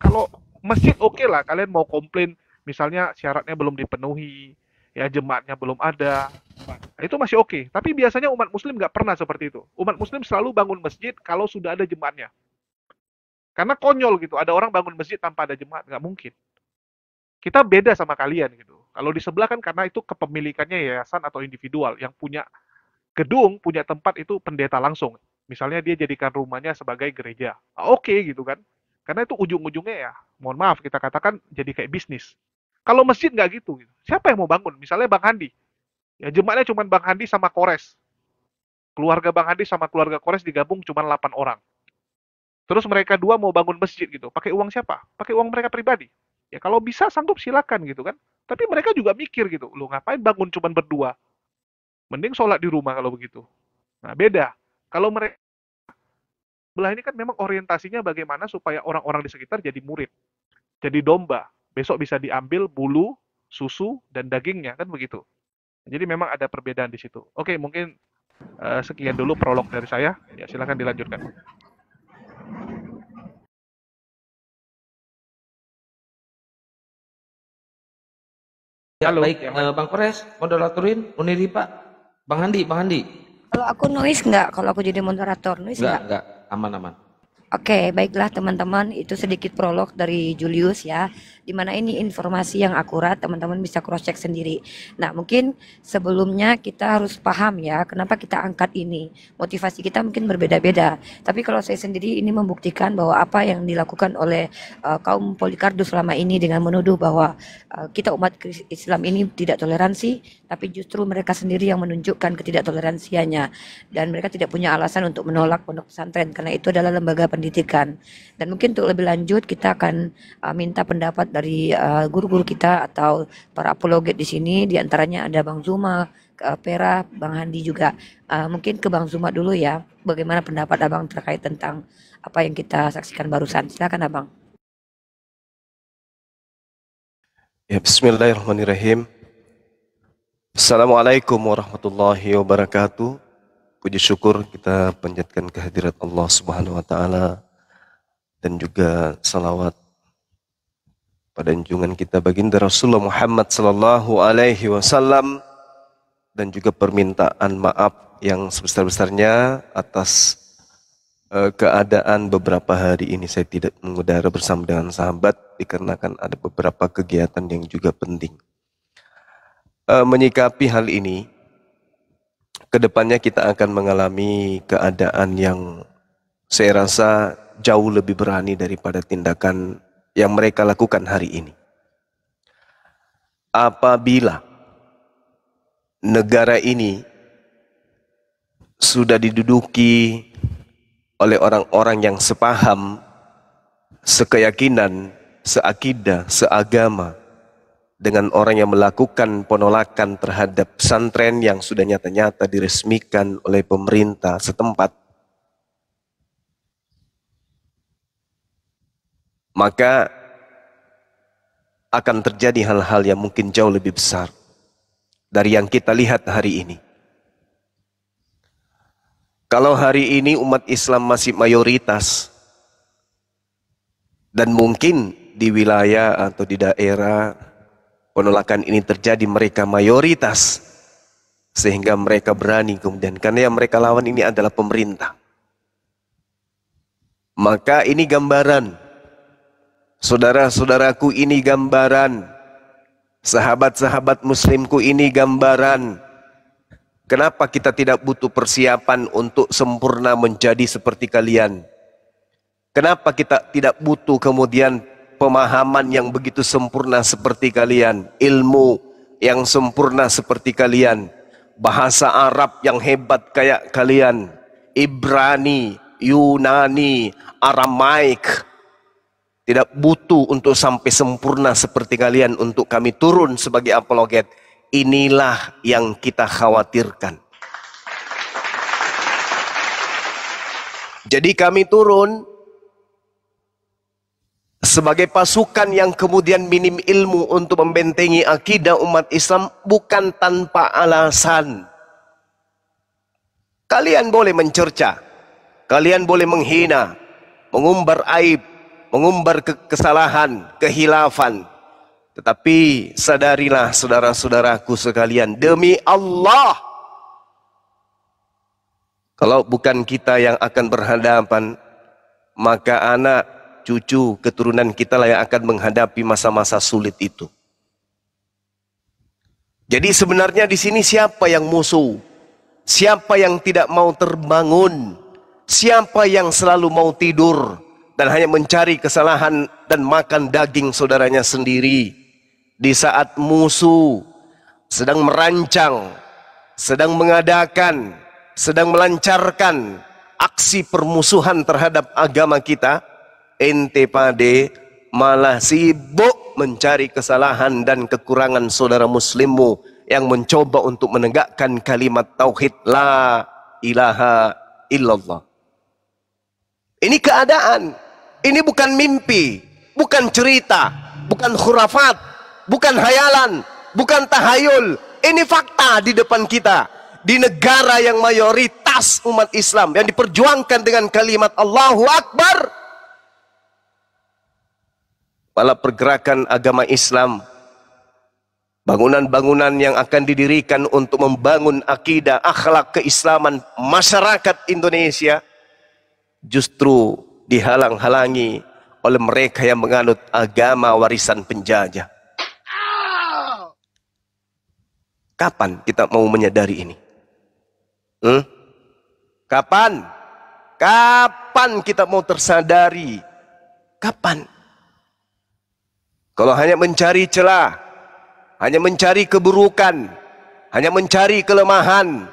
Kalau masjid oke lah, kalian mau komplain misalnya syaratnya belum dipenuhi, ya jemaatnya belum ada, nah, itu masih oke. Tapi biasanya umat muslim nggak pernah seperti itu. Umat muslim selalu bangun masjid kalau sudah ada jemaatnya. Karena konyol gitu, ada orang bangun masjid tanpa ada jemaat, nggak mungkin. Kita beda sama kalian gitu. Kalau di sebelah kan karena itu kepemilikannya yayasan atau individual yang punya gedung, punya tempat itu pendeta langsung. Misalnya dia jadikan rumahnya sebagai gereja. Oke gitu kan. Karena itu ujung-ujungnya ya, mohon maaf kita katakan jadi kayak bisnis. Kalau masjid nggak gitu, gitu. Siapa yang mau bangun? Misalnya Bang Handi. Ya jemaatnya cuma Bang Handi sama Kores. Keluarga Bang Handi sama keluarga Kores digabung cuma 8 orang. Terus mereka dua mau bangun masjid gitu. Pakai uang siapa? Pakai uang mereka pribadi. Ya kalau bisa sanggup silakan gitu kan. Tapi mereka juga mikir gitu. Lu ngapain bangun cuma berdua? Mending sholat di rumah kalau begitu. Nah beda. Kalau mereka belah ini kan memang orientasinya bagaimana supaya orang-orang di sekitar jadi murid, jadi domba. Besok bisa diambil bulu, susu, dan dagingnya kan begitu. Jadi memang ada perbedaan di situ. Oke, mungkin sekian dulu prolog dari saya. Ya silakan dilanjutkan. Ya, Halo, baik, yang lain. Bang Kores, moderatorin, Uniri Pak. Bang Handi, Bang Handi. Kalau aku noise nggak? Kalau aku jadi moderator noise nggak? Enggak, aman-aman. Oke, baiklah teman-teman, itu sedikit prolog dari Julius ya, di mana ini informasi yang akurat, teman-teman bisa cross check sendiri. Nah, mungkin sebelumnya kita harus paham ya, kenapa kita angkat ini. Motivasi kita mungkin berbeda-beda, tapi kalau saya sendiri ini membuktikan bahwa apa yang dilakukan oleh kaum Polikardus selama ini dengan menuduh bahwa kita umat Islam ini tidak toleransi, tapi justru mereka sendiri yang menunjukkan ketidaktoleransianya dan mereka tidak punya alasan untuk menolak pondok pesantren karena itu adalah lembaga pendidikan. Dan mungkin untuk lebih lanjut kita akan minta pendapat dari guru-guru kita atau para apologet di sini, di antaranya ada Bang Zuma, Pera, Bang Handi juga. Mungkin ke Bang Zuma dulu ya, bagaimana pendapat Abang terkait tentang apa yang kita saksikan barusan. Silakan Abang. Ya, bismillahirrahmanirrahim. Assalamualaikum warahmatullahi wabarakatuh. Puji syukur kita panjatkan kehadirat Allah Subhanahu wa taala dan juga salawat pada junjungan kita baginda Rasulullah Muhammad sallallahu alaihi wasallam dan juga permintaan maaf yang sebesar-besarnya atas keadaan beberapa hari ini saya tidak mengudara bersama dengan sahabat dikarenakan ada beberapa kegiatan yang juga penting. Menyikapi hal ini, kedepannya kita akan mengalami keadaan yang saya rasa jauh lebih berani daripada tindakan yang mereka lakukan hari ini. Apabila negara ini sudah diduduki oleh orang-orang yang sepaham, sekeyakinan, seakidah, seagama, dengan orang yang melakukan penolakan terhadap pesantren yang sudah nyata-nyata diresmikan oleh pemerintah setempat, maka akan terjadi hal-hal yang mungkin jauh lebih besar dari yang kita lihat hari ini. Kalau hari ini umat Islam masih mayoritas dan mungkin di wilayah atau di daerah penolakan ini terjadi mereka mayoritas sehingga mereka berani kemudian karena yang mereka lawan ini adalah pemerintah. Maka ini gambaran, saudara-saudaraku ini gambaran, sahabat-sahabat muslimku ini gambaran. Kenapa kita tidak butuh persiapan untuk sempurna menjadi seperti kalian? Kenapa kita tidak butuh kemudian pemahaman yang begitu sempurna seperti kalian, ilmu yang sempurna seperti kalian, bahasa Arab yang hebat kayak kalian, Ibrani, Yunani, Aramaik. Tidak butuh untuk sampai sempurna seperti kalian untuk kami turun sebagai apologet. Inilah yang kita khawatirkan. Jadi kami turun sebagai pasukan yang kemudian minim ilmu untuk membentengi akidah umat Islam bukan tanpa alasan. Kalian boleh mencerca, kalian boleh menghina, mengumbar aib, mengumbar kesalahan, kehilafan. Tetapi sadarilah saudara-saudaraku sekalian, demi Allah, kalau bukan kita yang akan berhadapan, maka anak, cucu, keturunan kita lah yang akan menghadapi masa-masa sulit itu. Jadi sebenarnya di sini siapa yang musuh? Siapa yang tidak mau terbangun? Siapa yang selalu mau tidur dan hanya mencari kesalahan dan makan daging saudaranya sendiri? Di saat musuh sedang merancang, sedang mengadakan, sedang melancarkan aksi permusuhan terhadap agama kita, ente pade malah sibuk mencari kesalahan dan kekurangan saudara muslimmu yang mencoba untuk menegakkan kalimat tauhid la ilaha illallah. Ini keadaan, ini bukan mimpi, bukan cerita, bukan khurafat, bukan hayalan, bukan tahayul. Ini fakta di depan kita. Di negara yang mayoritas umat Islam yang diperjuangkan dengan kalimat Allahu Akbar, malah pergerakan agama Islam, bangunan-bangunan yang akan didirikan untuk membangun akidah, akhlak keislaman masyarakat Indonesia, justru dihalang-halangi oleh mereka yang menganut agama warisan penjajah. Kapan kita mau menyadari ini? Kapan? Kapan kita mau tersadari? Kapan? Kalau hanya mencari celah, hanya mencari keburukan, hanya mencari kelemahan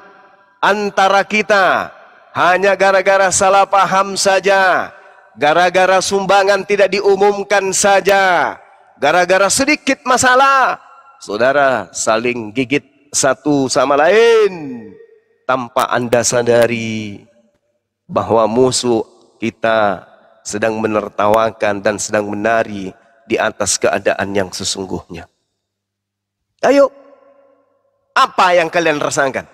antara kita, hanya gara-gara salah paham saja, gara-gara sumbangan tidak diumumkan saja, gara-gara sedikit masalah, saudara saling gigit satu sama lain tanpa Anda sadari bahwa musuh kita sedang menertawakan dan sedang menari di atas keadaan yang sesungguhnya. Ayo, apa yang kalian rasakan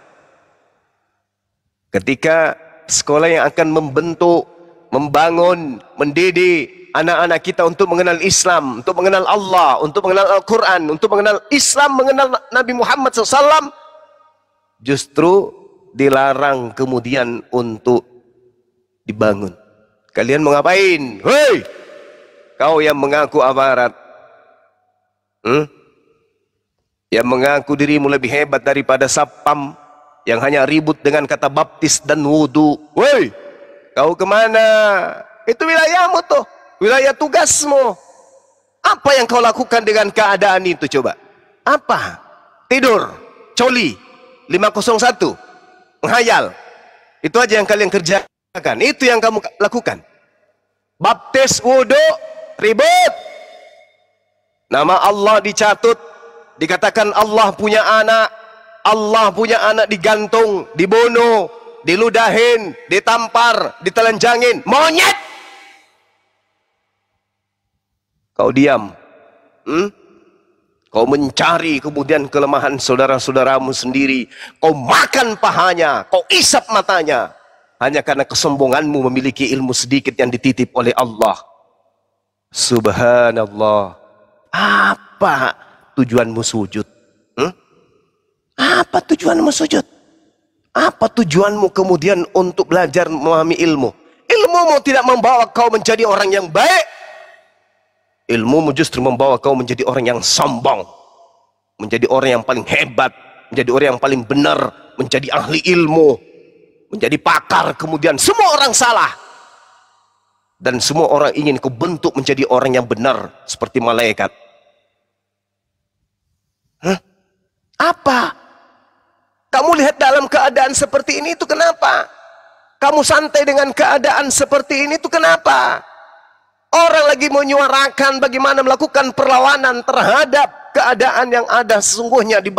ketika sekolah yang akan membentuk, membangun, mendidik anak-anak kita untuk mengenal Islam, untuk mengenal Allah, untuk mengenal Al-Quran, untuk mengenal Islam, mengenal Nabi Muhammad SAW, justru dilarang kemudian untuk dibangun. Kalian mau ngapain? Hei, kau yang mengaku aparat, yang mengaku dirimu lebih hebat daripada Sapam, yang hanya ribut dengan kata baptis dan wudu. Woi, kau kemana? Itu wilayahmu tuh, wilayah tugasmu. Apa yang kau lakukan dengan keadaan itu coba? Apa? Tidur, coli, 501, menghayal. Itu aja yang kalian kerjakan. Itu yang kamu lakukan. Baptis, wudu, ribut. Nama Allah dicatut, dikatakan Allah punya anak. Allah punya anak digantung, dibunuh, diludahin, ditampar, ditelanjangin. Monyet! Kau diam. Kau mencari kemudian kelemahan saudara-saudaramu sendiri. Kau makan pahanya, kau isap matanya. Hanya karena kesombonganmu memiliki ilmu sedikit yang dititip oleh Allah. Subhanallah. Apa tujuanmu sujud? Apa tujuanmu sujud? Apa tujuanmu kemudian untuk belajar memahami ilmu? Ilmumu tidak membawa kau menjadi orang yang baik. Ilmumu justru membawa kau menjadi orang yang sombong, menjadi orang yang paling hebat, menjadi orang yang paling benar, menjadi ahli ilmu, menjadi pakar. Kemudian semua orang salah, dan semua orang ingin kau bentuk menjadi orang yang benar seperti malaikat. Apa? Kamu lihat dalam keadaan seperti ini itu kenapa? Kamu santai dengan keadaan seperti ini itu kenapa? Orang lagi menyuarakan bagaimana melakukan perlawanan terhadap keadaan yang ada sesungguhnya di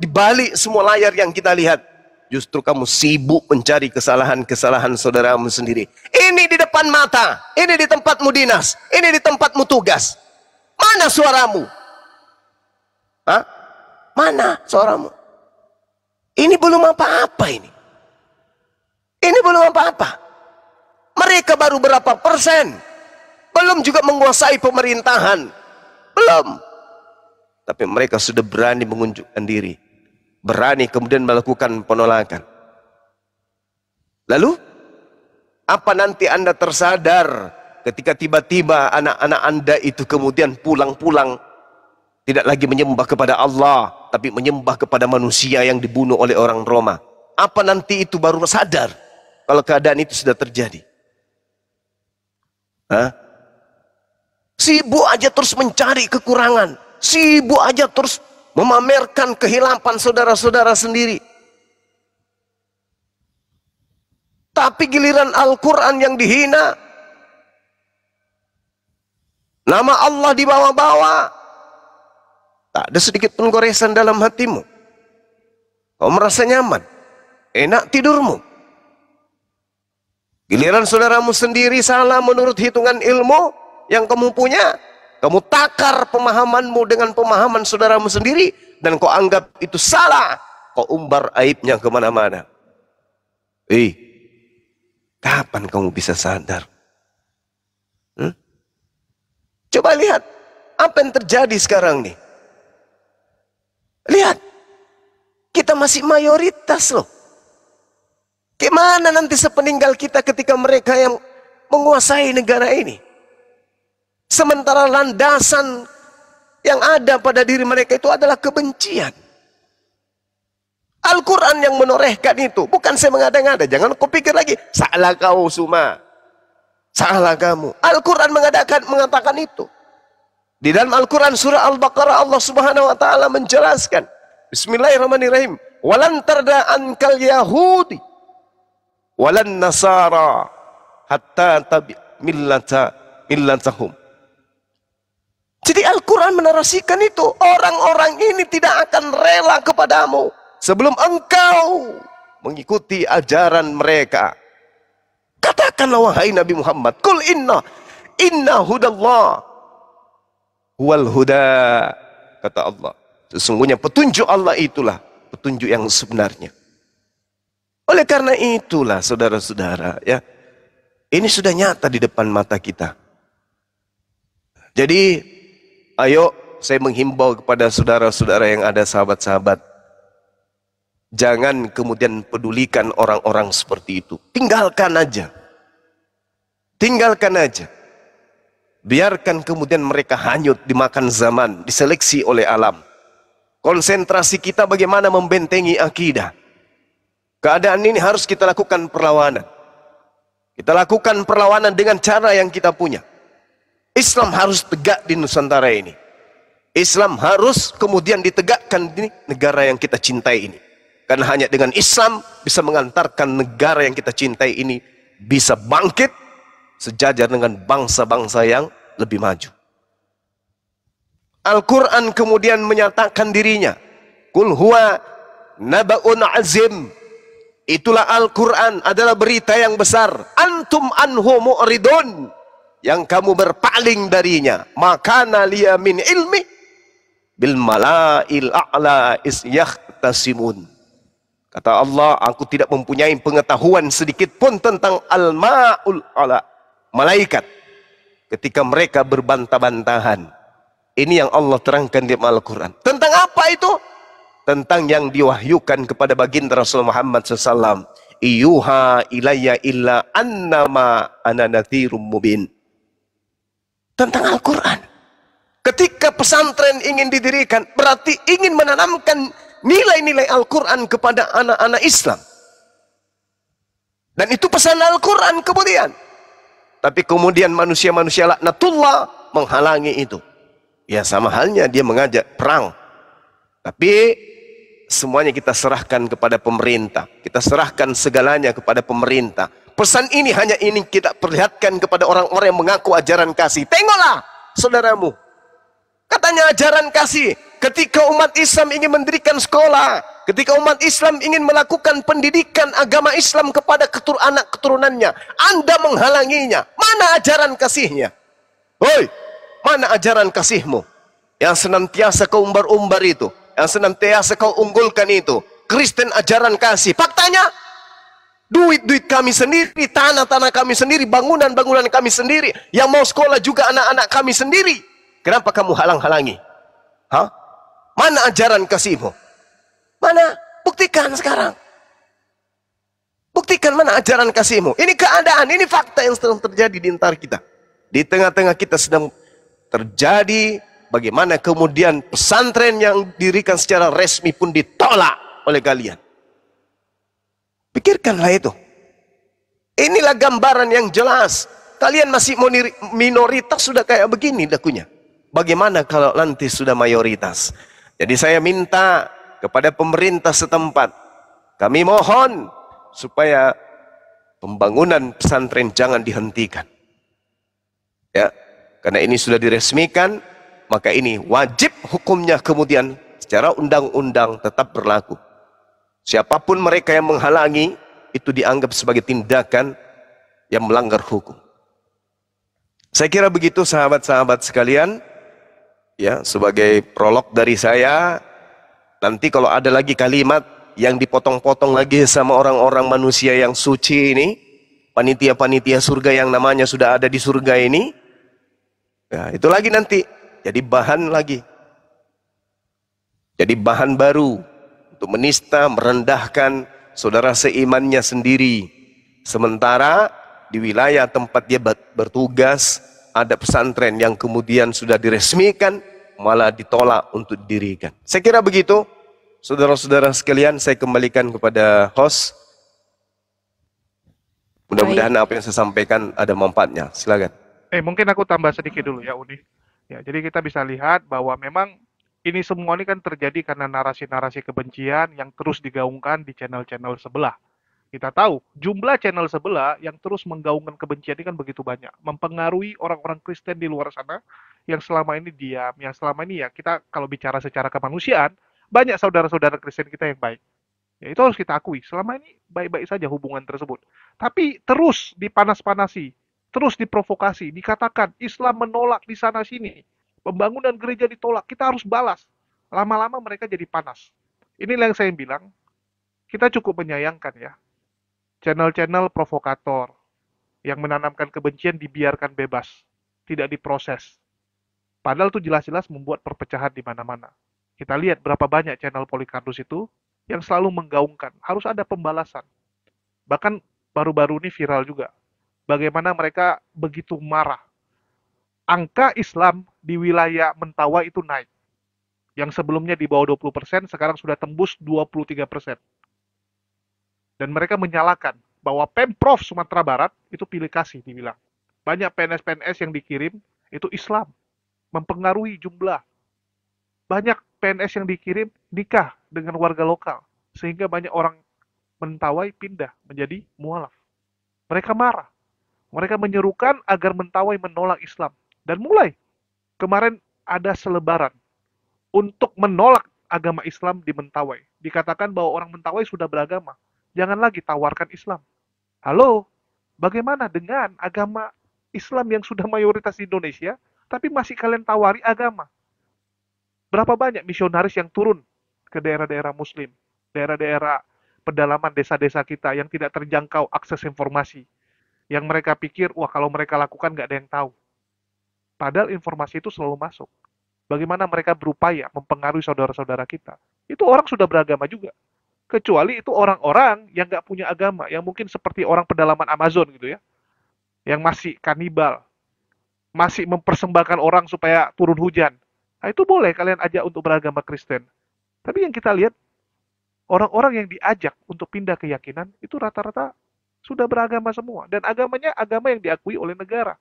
balik semua layar yang kita lihat. Justru kamu sibuk mencari kesalahan-kesalahan saudaramu sendiri. Ini di depan mata, ini di tempatmu dinas, ini di tempatmu tugas. Mana suaramu? Hah? Mana suaramu? Ini belum apa-apa ini. Ini belum apa-apa. Mereka baru berapa persen? belum juga menguasai pemerintahan, belum. Tapi mereka sudah berani mengunjukkan diri, berani kemudian melakukan penolakan. Lalu, apa nanti Anda tersadar ketika tiba-tiba anak-anak Anda itu kemudian pulang-pulang tidak lagi menyembah kepada Allah, tapi menyembah kepada manusia yang dibunuh oleh orang Roma? Apa nanti itu baru sadar kalau keadaan itu sudah terjadi? Hah? Sibuk aja terus mencari kekurangan, sibuk aja terus memamerkan kehilapan saudara-saudara sendiri. Tapi giliran Al-Quran yang dihina, nama Allah dibawa-bawa, tak ada sedikit pun goresan dalam hatimu. Kau merasa nyaman, enak tidurmu. Giliran saudaramu sendiri salah menurut hitungan ilmu yang kamu punya, kamu takar pemahamanmu dengan pemahaman saudaramu sendiri, dan kau anggap itu salah, kau umbar aibnya kemana-mana. Kapan kamu bisa sadar? Coba lihat apa yang terjadi sekarang nih. Lihat, kita masih mayoritas loh. Gimana nanti sepeninggal kita ketika mereka yang menguasai negara ini? Sementara landasan yang ada pada diri mereka itu adalah kebencian. Al-Quran yang menorehkan itu. Bukan saya mengada-ngada. Jangan kau pikir lagi, salah kau Suma, salah kamu. Al-Quran mengatakan itu. Di dalam Al-Quran surah Al-Baqarah Allah subhanahu wa ta'ala menjelaskan. Bismillahirrahmanirrahim. Walan tarda ankal yahudi walan nasara hatta tabi millatahum. Jadi Al-Quran menarasikan itu. Orang-orang ini tidak akan rela kepadamu sebelum engkau mengikuti ajaran mereka. Katakanlah wahai Nabi Muhammad, Qul inna hudallah huwal huda. Kata Allah, sesungguhnya petunjuk Allah itulah petunjuk yang sebenarnya. Oleh karena itulah saudara-saudara, ya, ini sudah nyata di depan mata kita. Jadi ayo saya menghimbau kepada saudara-saudara yang ada sahabat-sahabat, jangan kemudian pedulikan orang-orang seperti itu. Tinggalkan aja. Tinggalkan aja. Biarkan kemudian mereka hanyut dimakan zaman, diseleksi oleh alam. Konsentrasi kita bagaimana membentengi akidah. Keadaan ini harus kita lakukan perlawanan. Kita lakukan perlawanan dengan cara yang kita punya. Islam harus tegak di Nusantara ini. Islam harus kemudian ditegakkan di negara yang kita cintai ini. Karena hanya dengan Islam bisa mengantarkan negara yang kita cintai ini bisa bangkit sejajar dengan bangsa-bangsa yang lebih maju. Al-Quran kemudian menyatakan dirinya, Qul huwa naba'un azim. Itulah Al-Quran adalah berita yang besar. Antum anhu mu'ridun. Yang kamu berpaling darinya. Makana liya min ilmi bil mala'il a'la is yahtasimun. Kata Allah, aku tidak mempunyai pengetahuan sedikit pun tentang al-ma'ul a'la. Malaikat. Ketika mereka berbantah-bantahan. Ini yang Allah terangkan di Al-Quran. Tentang apa itu? Tentang yang diwahyukan kepada baginda Rasul Muhammad SAW. Iyuha ilayya illa annama ana nadhirum mubin. Tentang Al-Quran. Ketika pesantren ingin didirikan, berarti ingin menanamkan nilai-nilai Al-Quran kepada anak-anak Islam. Dan itu pesan Al-Quran kemudian. Tapi kemudian manusia-manusia laknatullah menghalangi itu. Ya sama halnya dia mengajak perang. Tapi semuanya kita serahkan kepada pemerintah. Kita serahkan segalanya kepada pemerintah. Pesan ini hanya ini kita perlihatkan kepada orang-orang yang mengaku ajaran kasih. Tengoklah saudaramu. Katanya ajaran kasih. Ketika umat Islam ingin mendirikan sekolah. Ketika umat Islam ingin melakukan pendidikan agama Islam kepada anak keturunannya. Anda menghalanginya. Mana ajaran kasihnya? Hoi, mana ajaran kasihmu? Yang senantiasa kau umbar-umbar itu. Yang senantiasa kau unggulkan itu. Kristen ajaran kasih. Faktanya, Duit-duit kami sendiri, tanah-tanah kami sendiri, bangunan-bangunan kami sendiri. Yang mau sekolah juga anak-anak kami sendiri. Kenapa kamu halang-halangi? Hah? Mana ajaran kasihmu? Mana? Buktikan sekarang. Buktikan mana ajaran kasihmu. Ini keadaan, ini fakta yang sedang terjadi di antara kita. Di tengah-tengah kita sedang terjadi bagaimana kemudian pesantren yang didirikan secara resmi pun ditolak oleh kalian. Pikirkanlah itu. Inilah gambaran yang jelas. Kalian masih minoritas sudah kayak begini lakunya. Bagaimana kalau nanti sudah mayoritas? Jadi saya minta kepada pemerintah setempat. Kami mohon supaya pembangunan pesantren jangan dihentikan. Ya, karena ini sudah diresmikan, maka ini wajib hukumnya kemudian secara undang-undang tetap berlaku. Siapapun mereka yang menghalangi, itu dianggap sebagai tindakan yang melanggar hukum. Saya kira begitu sahabat-sahabat sekalian. Ya, sebagai prolog dari saya, nanti kalau ada lagi kalimat yang dipotong-potong lagi sama orang-orang manusia yang suci ini, panitia-panitia surga yang namanya sudah ada di surga ini, ya, itu lagi nanti jadi bahan lagi. Jadi bahan baru untuk menista, merendahkan saudara seimannya sendiri. Sementara di wilayah tempat dia bertugas ada pesantren yang kemudian sudah diresmikan malah ditolak untuk didirikan. Saya kira begitu. Saudara-saudara sekalian, saya kembalikan kepada host. Mudah-mudahan apa yang saya sampaikan ada manfaatnya. Silakan. Mungkin aku tambah sedikit dulu ya, Uni. Ya, jadi kita bisa lihat bahwa memang ini semua ini kan terjadi karena narasi-narasi kebencian yang terus digaungkan di channel-channel sebelah. Kita tahu jumlah channel sebelah yang terus menggaungkan kebencian ini kan begitu banyak, mempengaruhi orang-orang Kristen di luar sana yang selama ini diam, yang selama ini ya kita kalau bicara secara kemanusiaan, banyak saudara-saudara Kristen kita yang baik. Ya itu harus kita akui, selama ini baik-baik saja hubungan tersebut. Tapi terus dipanas-panasi, terus diprovokasi, dikatakan Islam menolak di sana sini, pembangunan gereja ditolak, kita harus balas. Lama-lama mereka jadi panas. Inilah yang saya bilang, kita cukup menyayangkan ya. Channel-channel provokator yang menanamkan kebencian dibiarkan bebas, tidak diproses. Padahal itu jelas-jelas membuat perpecahan di mana-mana. Kita lihat berapa banyak channel Polycarpus itu yang selalu menggaungkan, harus ada pembalasan. Bahkan baru-baru ini viral juga, bagaimana mereka begitu marah. Angka Islam di wilayah Mentawai itu naik. Yang sebelumnya di bawah 20%, sekarang sudah tembus 23%. Dan mereka menyalakan bahwa Pemprov Sumatera Barat itu pilih kasih dibilang. Banyak PNS-PNS yang dikirim itu Islam, mempengaruhi jumlah. Banyak PNS yang dikirim nikah dengan warga lokal, sehingga banyak orang Mentawai pindah menjadi mualaf. Mereka marah. Mereka menyerukan agar Mentawai menolak Islam. Dan mulai kemarin ada selebaran untuk menolak agama Islam di Mentawai. Dikatakan bahwa orang Mentawai sudah beragama. Jangan lagi tawarkan Islam. Halo, bagaimana dengan agama Islam yang sudah mayoritas di Indonesia, tapi masih kalian tawari agama? Berapa banyak misionaris yang turun ke daerah-daerah Muslim, daerah-daerah pedalaman desa-desa kita yang tidak terjangkau akses informasi, yang mereka pikir, wah kalau mereka lakukan nggak ada yang tahu. Padahal informasi itu selalu masuk. Bagaimana mereka berupaya mempengaruhi saudara-saudara kita. Itu orang sudah beragama juga. Kecuali itu orang-orang yang nggak punya agama, yang mungkin seperti orang pedalaman Amazon gitu ya, yang masih kanibal, masih mempersembahkan orang supaya turun hujan. Nah, itu boleh kalian ajak untuk beragama Kristen. Tapi yang kita lihat, orang-orang yang diajak untuk pindah keyakinan, itu rata-rata sudah beragama semua. Dan agamanya agama yang diakui oleh negara.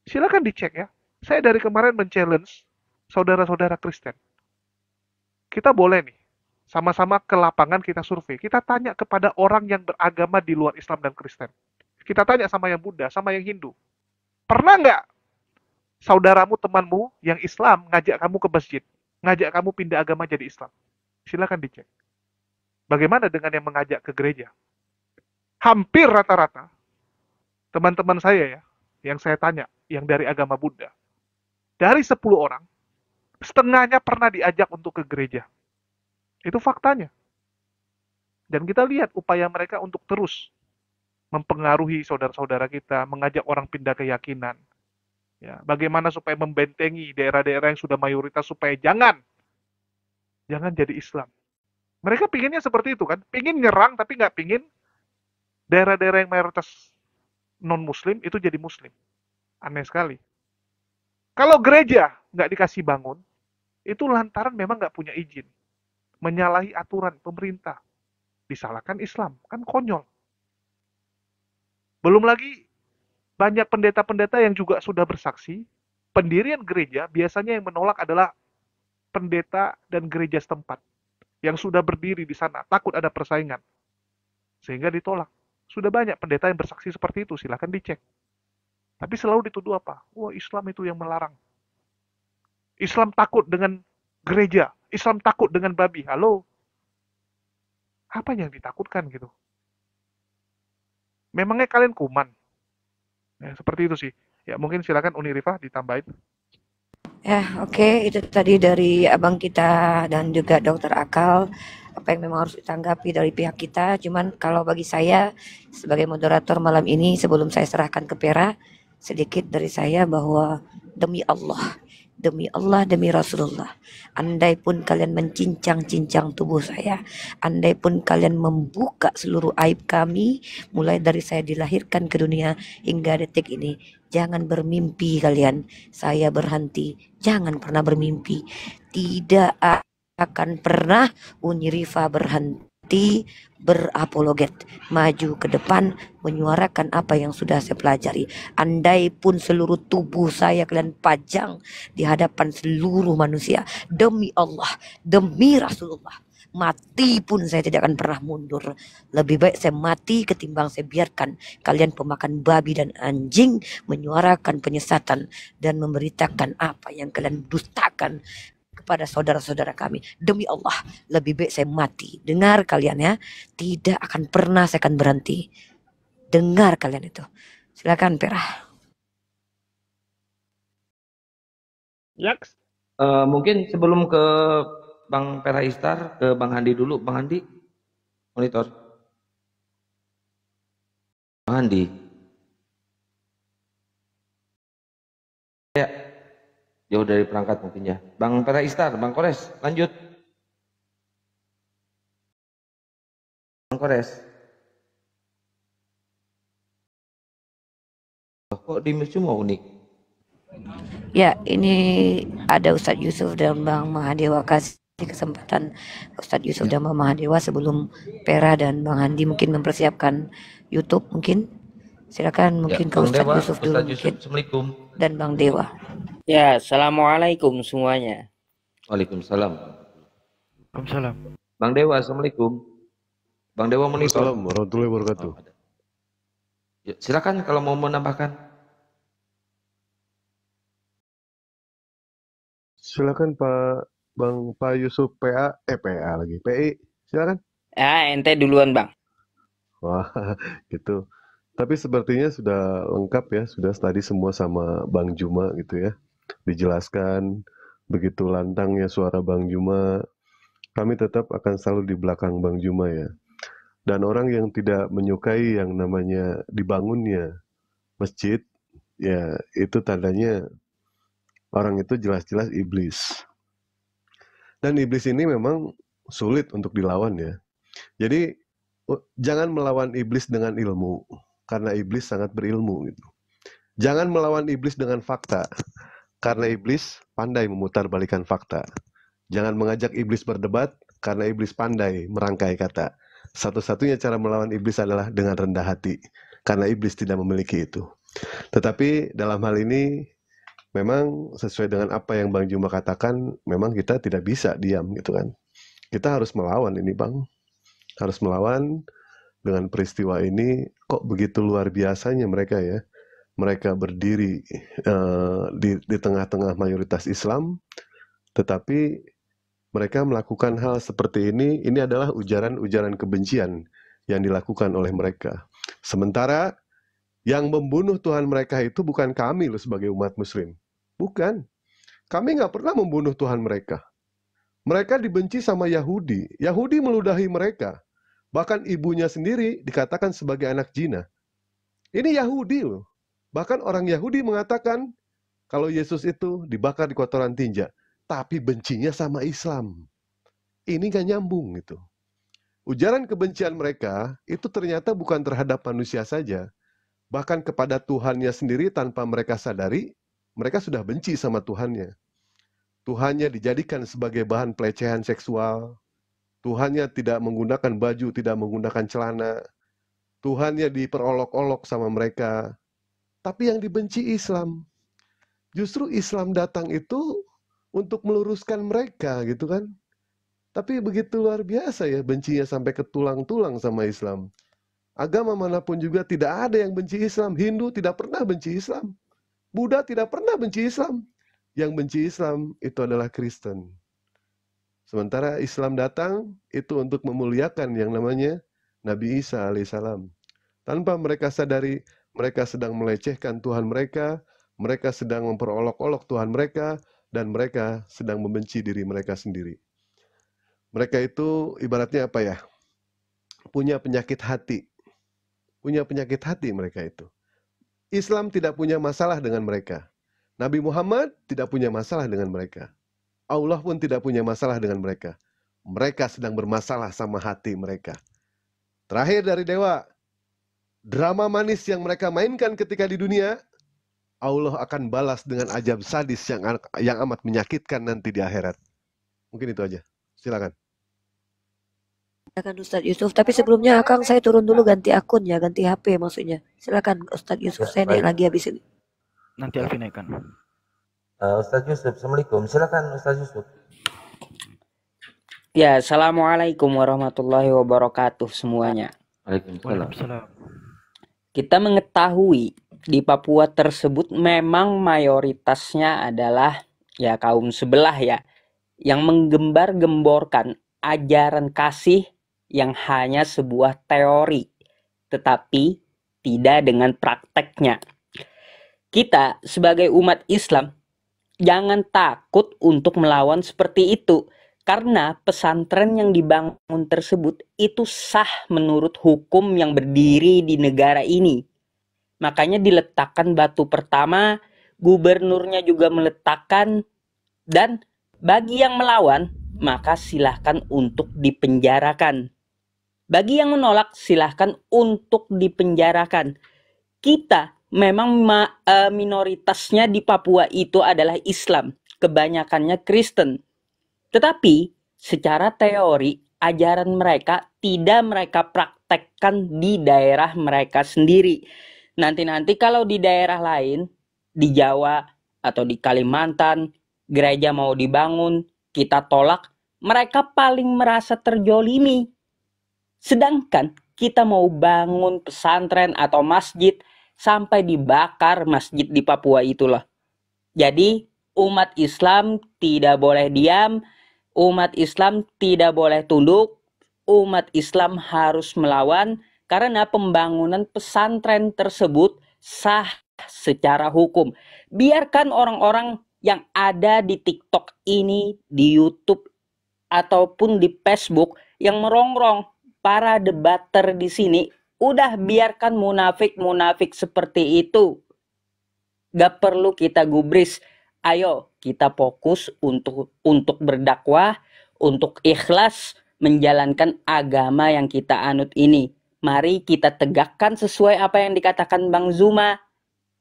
Silakan dicek ya. Saya dari kemarin men-challenge saudara-saudara Kristen. Kita boleh nih, sama-sama ke lapangan kita survei. Kita tanya kepada orang yang beragama di luar Islam dan Kristen. Kita tanya sama yang Buddha, sama yang Hindu. Pernah nggak saudaramu, temanmu yang Islam ngajak kamu ke masjid, ngajak kamu pindah agama jadi Islam? Silakan dicek. Bagaimana dengan yang mengajak ke gereja? Hampir rata-rata teman-teman saya ya, yang saya tanya, yang dari agama Buddha, dari 10 orang, setengahnya pernah diajak untuk ke gereja. Itu faktanya. Dan kita lihat upaya mereka untuk terus mempengaruhi saudara-saudara kita, mengajak orang pindah keyakinan. Ya, bagaimana supaya membentengi daerah-daerah yang sudah mayoritas supaya jangan jadi Islam. Mereka pinginnya seperti itu kan, pingin nyerang tapi nggak pingin daerah-daerah yang mayoritas non-Muslim itu jadi Muslim. Aneh sekali. Kalau gereja nggak dikasih bangun, itu lantaran memang nggak punya izin. Menyalahi aturan pemerintah. Disalahkan Islam. Kan konyol. Belum lagi banyak pendeta-pendeta yang juga sudah bersaksi, pendirian gereja biasanya yang menolak adalah pendeta dan gereja setempat. Yang sudah berdiri di sana, takut ada persaingan. Sehingga ditolak. Sudah banyak pendeta yang bersaksi seperti itu, silahkan dicek. Tapi selalu dituduh apa? Wah, Islam itu yang melarang. Islam takut dengan gereja. Islam takut dengan babi. Halo? Apa yang ditakutkan gitu? Memangnya kalian kuman? Ya, seperti itu sih. Ya, mungkin silakan Uni Rifah ditambahin. Ya, oke, itu tadi dari abang kita dan juga dokter Akal apa yang memang harus ditanggapi dari pihak kita. Cuman kalau bagi saya sebagai moderator malam ini sebelum saya serahkan ke Pera, sedikit dari saya bahwa demi Allah, demi Rasulullah, andai pun kalian mencincang-cincang tubuh saya, andai pun kalian membuka seluruh aib kami, mulai dari saya dilahirkan ke dunia hingga detik ini, jangan bermimpi kalian, saya berhenti, jangan pernah bermimpi, tidak akan pernah Uni Rifa berhenti berapologet, maju ke depan, menyuarakan apa yang sudah saya pelajari. Andai pun seluruh tubuh saya kalian pajang di hadapan seluruh manusia, demi Allah, demi Rasulullah, mati pun saya tidak akan pernah mundur. Lebih baik saya mati ketimbang saya biarkan kalian pemakan babi dan anjing menyuarakan penyesatan dan memberitakan apa yang kalian dustakan kepada saudara-saudara kami. Demi Allah, lebih baik saya mati. Dengar kalian ya, tidak akan pernah saya akan berhenti. Dengar kalian itu. Silakan Pera. Yaks. Mungkin sebelum ke Bang Pera Istar, ke Bang Handi dulu. Bang Handi, monitor. Bang Handi. Ya, jauh dari perangkat mungkin ya. Bang Pera Istar, Bang Kores, lanjut. Bang Kores. Kok di semua unik? Ya, ini ada Ustadz Yusuf dan Bang Mahadewa, kasih kesempatan Ustadz Yusuf dan Bang Mahadewa sebelum Pera dan Bang Handi mungkin mempersiapkan YouTube mungkin. Silakan mungkin ke Bang Ustadz Dewa, Yusuf dulu Ustadz Yusuf, mungkin Assalamualaikum. dan Bang Dewa. Ya, assalamualaikum semuanya. Waalaikumsalam. Waalaikumsalam. Bang Dewa, assalamualaikum. Bang Dewa monitor. Assalamualaikum warahmatullahi wabarakatuh. Oh, ada. Ya, silakan kalau mau menambahkan. Silakan Pak Yusuf PA lagi. PI, silakan. Ya, ente duluan, Bang. Wah, gitu. Tapi sepertinya sudah lengkap ya, sudah tadi semua sama Bang Juma gitu ya. Dijelaskan begitu lantangnya suara Bang Juma. Kami tetap akan selalu di belakang Bang Juma ya. Dan orang yang tidak menyukai yang namanya dibangunnya masjid, ya itu tandanya orang itu jelas-jelas iblis. Dan iblis ini memang sulit untuk dilawan ya. Jadi jangan melawan iblis dengan ilmu, karena iblis sangat berilmu gitu. Jangan melawan iblis dengan fakta, karena iblis pandai memutarbalikkan fakta. Jangan mengajak iblis berdebat, karena iblis pandai merangkai kata. Satu-satunya cara melawan iblis adalah dengan rendah hati, karena iblis tidak memiliki itu. Tetapi dalam hal ini memang sesuai dengan apa yang Bang Juma katakan, memang kita tidak bisa diam gitu kan. Kita harus melawan ini Bang. Harus melawan dengan peristiwa ini. Kok begitu luar biasanya mereka ya. Mereka berdiri di tengah-tengah mayoritas Islam, tetapi mereka melakukan hal seperti ini adalah ujaran-ujaran kebencian yang dilakukan oleh mereka. Sementara yang membunuh Tuhan mereka itu bukan kami loh sebagai umat muslim. Bukan. Kami nggak pernah membunuh Tuhan mereka. Mereka dibenci sama Yahudi. Yahudi meludahi mereka. Bahkan ibunya sendiri dikatakan sebagai anak zina. Ini Yahudi loh. Bahkan orang Yahudi mengatakan kalau Yesus itu dibakar di kotoran tinja. Tapi bencinya sama Islam. Ini gak nyambung gitu. Ujaran kebencian mereka itu ternyata bukan terhadap manusia saja. Bahkan kepada Tuhannya sendiri tanpa mereka sadari, mereka sudah benci sama Tuhannya. Tuhannya dijadikan sebagai bahan pelecehan seksual. Tuhannya tidak menggunakan baju, tidak menggunakan celana. Tuhannya diperolok-olok sama mereka. Tapi yang dibenci Islam. Justru Islam datang itu untuk meluruskan mereka gitu kan. Tapi begitu luar biasa ya bencinya sampai ke tulang-tulang sama Islam. Agama manapun juga tidak ada yang benci Islam. Hindu tidak pernah benci Islam. Buddha tidak pernah benci Islam. Yang benci Islam itu adalah Kristen. Sementara Islam datang itu untuk memuliakan yang namanya Nabi Isa alaihissalam. Tanpa mereka sadari, mereka sedang melecehkan Tuhan mereka sedang memperolok-olok Tuhan mereka, dan mereka sedang membenci diri mereka sendiri. Mereka itu ibaratnya apa ya? Punya penyakit hati. Punya penyakit hati mereka itu. Islam tidak punya masalah dengan mereka. Nabi Muhammad tidak punya masalah dengan mereka. Allah pun tidak punya masalah dengan mereka. Mereka sedang bermasalah sama hati mereka. Terakhir dari dewa, drama manis yang mereka mainkan ketika di dunia, Allah akan balas dengan ajab sadis yang amat menyakitkan nanti di akhirat. Mungkin itu aja. Silakan. Silakan Ustadz Yusuf. Tapi sebelumnya Akang saya turun dulu ganti akun ya, ganti HP maksudnya. Silakan Ustadz Yusuf. Saya naik lagi habis ini. Nanti Alfi naikkan. Ustadz Yusuf, Assalamualaikum. Silakan Ustadz Yusuf. Ya, assalamualaikum warahmatullahi wabarakatuh semuanya. Waalaikumsalam. Waalaikumsalam. Kita mengetahui di Papua tersebut memang mayoritasnya adalah ya kaum sebelah ya, yang menggembar-gemborkan ajaran kasih yang hanya sebuah teori, tetapi tidak dengan prakteknya. Kita sebagai umat Islam jangan takut untuk melawan seperti itu, karena pesantren yang dibangun tersebut itu sah menurut hukum yang berdiri di negara ini. Makanya diletakkan batu pertama, gubernurnya juga meletakkan, dan bagi yang melawan, maka silahkan untuk dipenjarakan. Bagi yang menolak, silahkan untuk dipenjarakan. Kita memang minoritasnya di Papua itu adalah Islam, kebanyakannya Kristen. Tetapi secara teori, ajaran mereka tidak mereka praktekkan di daerah mereka sendiri. Nanti kalau di daerah lain, di Jawa atau di Kalimantan, gereja mau dibangun, kita tolak, mereka paling merasa terjolimi. Sedangkan kita mau bangun pesantren atau masjid, sampai dibakar masjid di Papua itulah. Jadi umat Islam tidak boleh diam, umat Islam tidak boleh tunduk, umat Islam harus melawan, karena pembangunan pesantren tersebut sah secara hukum. Biarkan orang-orang yang ada di TikTok ini, di YouTube, ataupun di Facebook yang merongrong para debater di sini, udah biarkan munafik-munafik seperti itu. Gak perlu kita gubris. Ayo kita fokus untuk berdakwah, untuk ikhlas menjalankan agama yang kita anut ini. Mari kita tegakkan sesuai apa yang dikatakan Bang Zuma.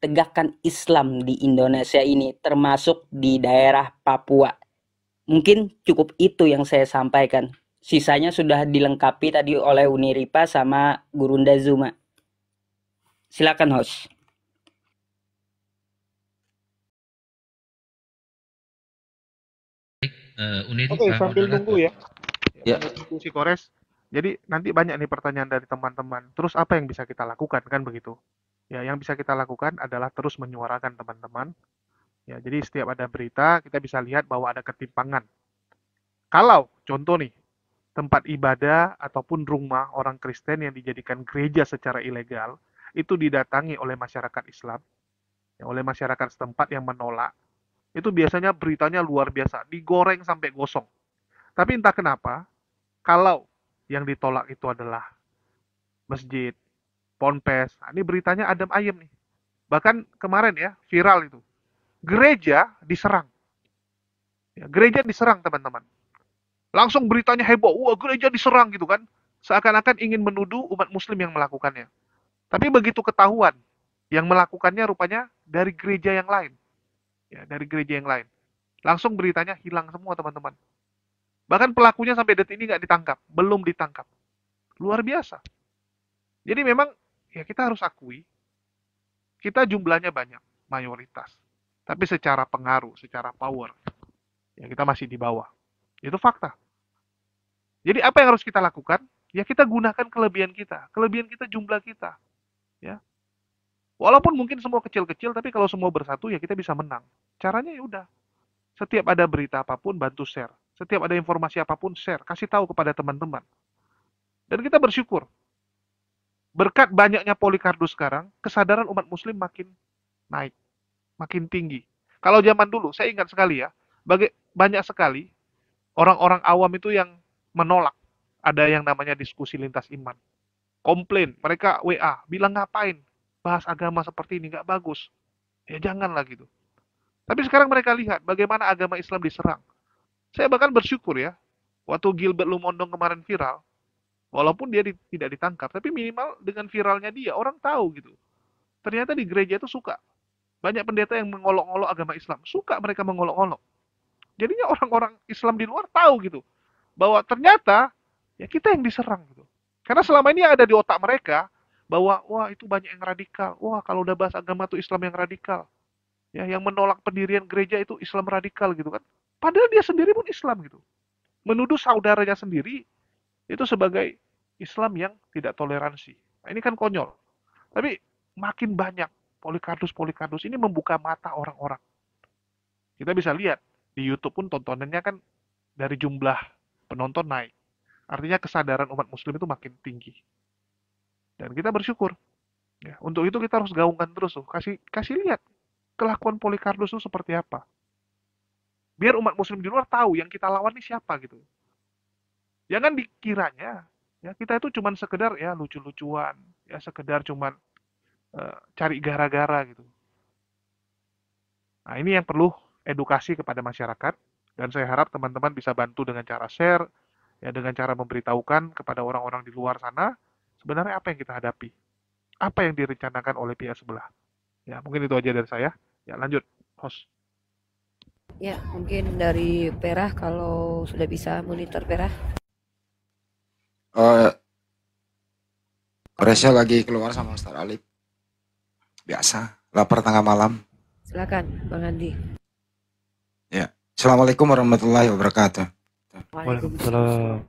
Tegakkan Islam di Indonesia ini, termasuk di daerah Papua. Mungkin cukup itu yang saya sampaikan. Sisanya sudah dilengkapi tadi oleh Uniripa sama Gurunda Zuma. Silakan host. Oke, sambil nunggu ya. Ya. Sambil nunggu si Kores. Jadi nanti banyak nih pertanyaan dari teman-teman. Terus apa yang bisa kita lakukan kan begitu? Ya, yang bisa kita lakukan adalah terus menyuarakan teman-teman. Ya, jadi setiap ada berita kita bisa lihat bahwa ada ketimpangan. Kalau contoh nih, tempat ibadah ataupun rumah orang Kristen yang dijadikan gereja secara ilegal itu didatangi oleh masyarakat Islam, ya, oleh masyarakat setempat yang menolak, itu biasanya beritanya luar biasa, digoreng sampai gosong. Tapi entah kenapa, kalau yang ditolak itu adalah masjid, ponpes. Nah, ini beritanya adem ayem nih. Bahkan kemarin ya, viral itu. Gereja diserang. Ya, gereja diserang, teman-teman. Langsung beritanya heboh. Wah, gereja diserang gitu kan. Seakan-akan ingin menuduh umat muslim yang melakukannya. Tapi begitu ketahuan, yang melakukannya rupanya dari gereja yang lain. Ya, dari gereja yang lain. Langsung beritanya hilang semua, teman-teman. Bahkan pelakunya sampai detik ini nggak ditangkap. Belum ditangkap. Luar biasa. Jadi memang, ya kita harus akui, kita jumlahnya banyak, mayoritas. Tapi secara pengaruh, secara power, ya kita masih di bawah. Itu fakta. Jadi apa yang harus kita lakukan? Ya kita gunakan kelebihan kita. Kelebihan kita jumlah kita. Ya. Walaupun mungkin semua kecil-kecil, tapi kalau semua bersatu ya kita bisa menang. Caranya ya udah. Setiap ada berita apapun bantu share. Setiap ada informasi apapun share. Kasih tahu kepada teman-teman. Dan kita bersyukur. Berkat banyaknya Polikardus sekarang, kesadaran umat muslim makin naik. Makin tinggi. Kalau zaman dulu, saya ingat sekali ya, banyak sekali orang-orang awam itu yang menolak. Ada yang namanya diskusi lintas iman. Komplain, mereka WA, bilang ngapain bahas agama seperti ini, nggak bagus. Ya janganlah gitu. Tapi sekarang mereka lihat bagaimana agama Islam diserang. Saya bahkan bersyukur ya, waktu Gilbert Lumondong kemarin viral, walaupun dia tidak ditangkap, tapi minimal dengan viralnya dia, orang tahu gitu. Ternyata di gereja itu suka. Banyak pendeta yang mengolok-olok agama Islam. Suka mereka mengolok-olok. Jadinya orang-orang Islam di luar tahu gitu. Bahwa ternyata ya kita yang diserang gitu. Karena selama ini ada di otak mereka bahwa wah itu banyak yang radikal. Wah kalau udah bahas agama tuh Islam yang radikal. Ya yang menolak pendirian gereja itu Islam radikal gitu kan. Padahal dia sendiri pun Islam gitu. Menuduh saudaranya sendiri itu sebagai Islam yang tidak toleransi. Nah, ini kan konyol. Tapi makin banyak Polikardus ini membuka mata orang-orang. Kita bisa lihat di YouTube pun tontonannya kan dari jumlah penonton naik. Artinya kesadaran umat muslim itu makin tinggi. Dan kita bersyukur. Ya, untuk itu kita harus gaungkan terus tuh. Kasih lihat kelakuan Polikardus itu seperti apa. Biar umat muslim di luar tahu yang kita lawan ini siapa gitu. Jangan dikiranya ya kita itu cuman sekedar ya lucu-lucuan, ya sekedar cuman cari gara-gara gitu. Nah, ini yang perlu edukasi kepada masyarakat dan saya harap teman-teman bisa bantu dengan cara share, ya dengan cara memberitahukan kepada orang-orang di luar sana sebenarnya apa yang kita hadapi, apa yang direncanakan oleh pihak sebelah. Ya, mungkin itu aja dari saya. Ya, lanjut, host. Ya, mungkin dari Perah kalau sudah bisa monitor Perah. Koresnya lagi keluar sama Ustaz Alif. Biasa, lapar tengah malam. Silakan, Bang Andi. Ya. Assalamualaikum warahmatullahi wabarakatuh. Waalaikumsalam.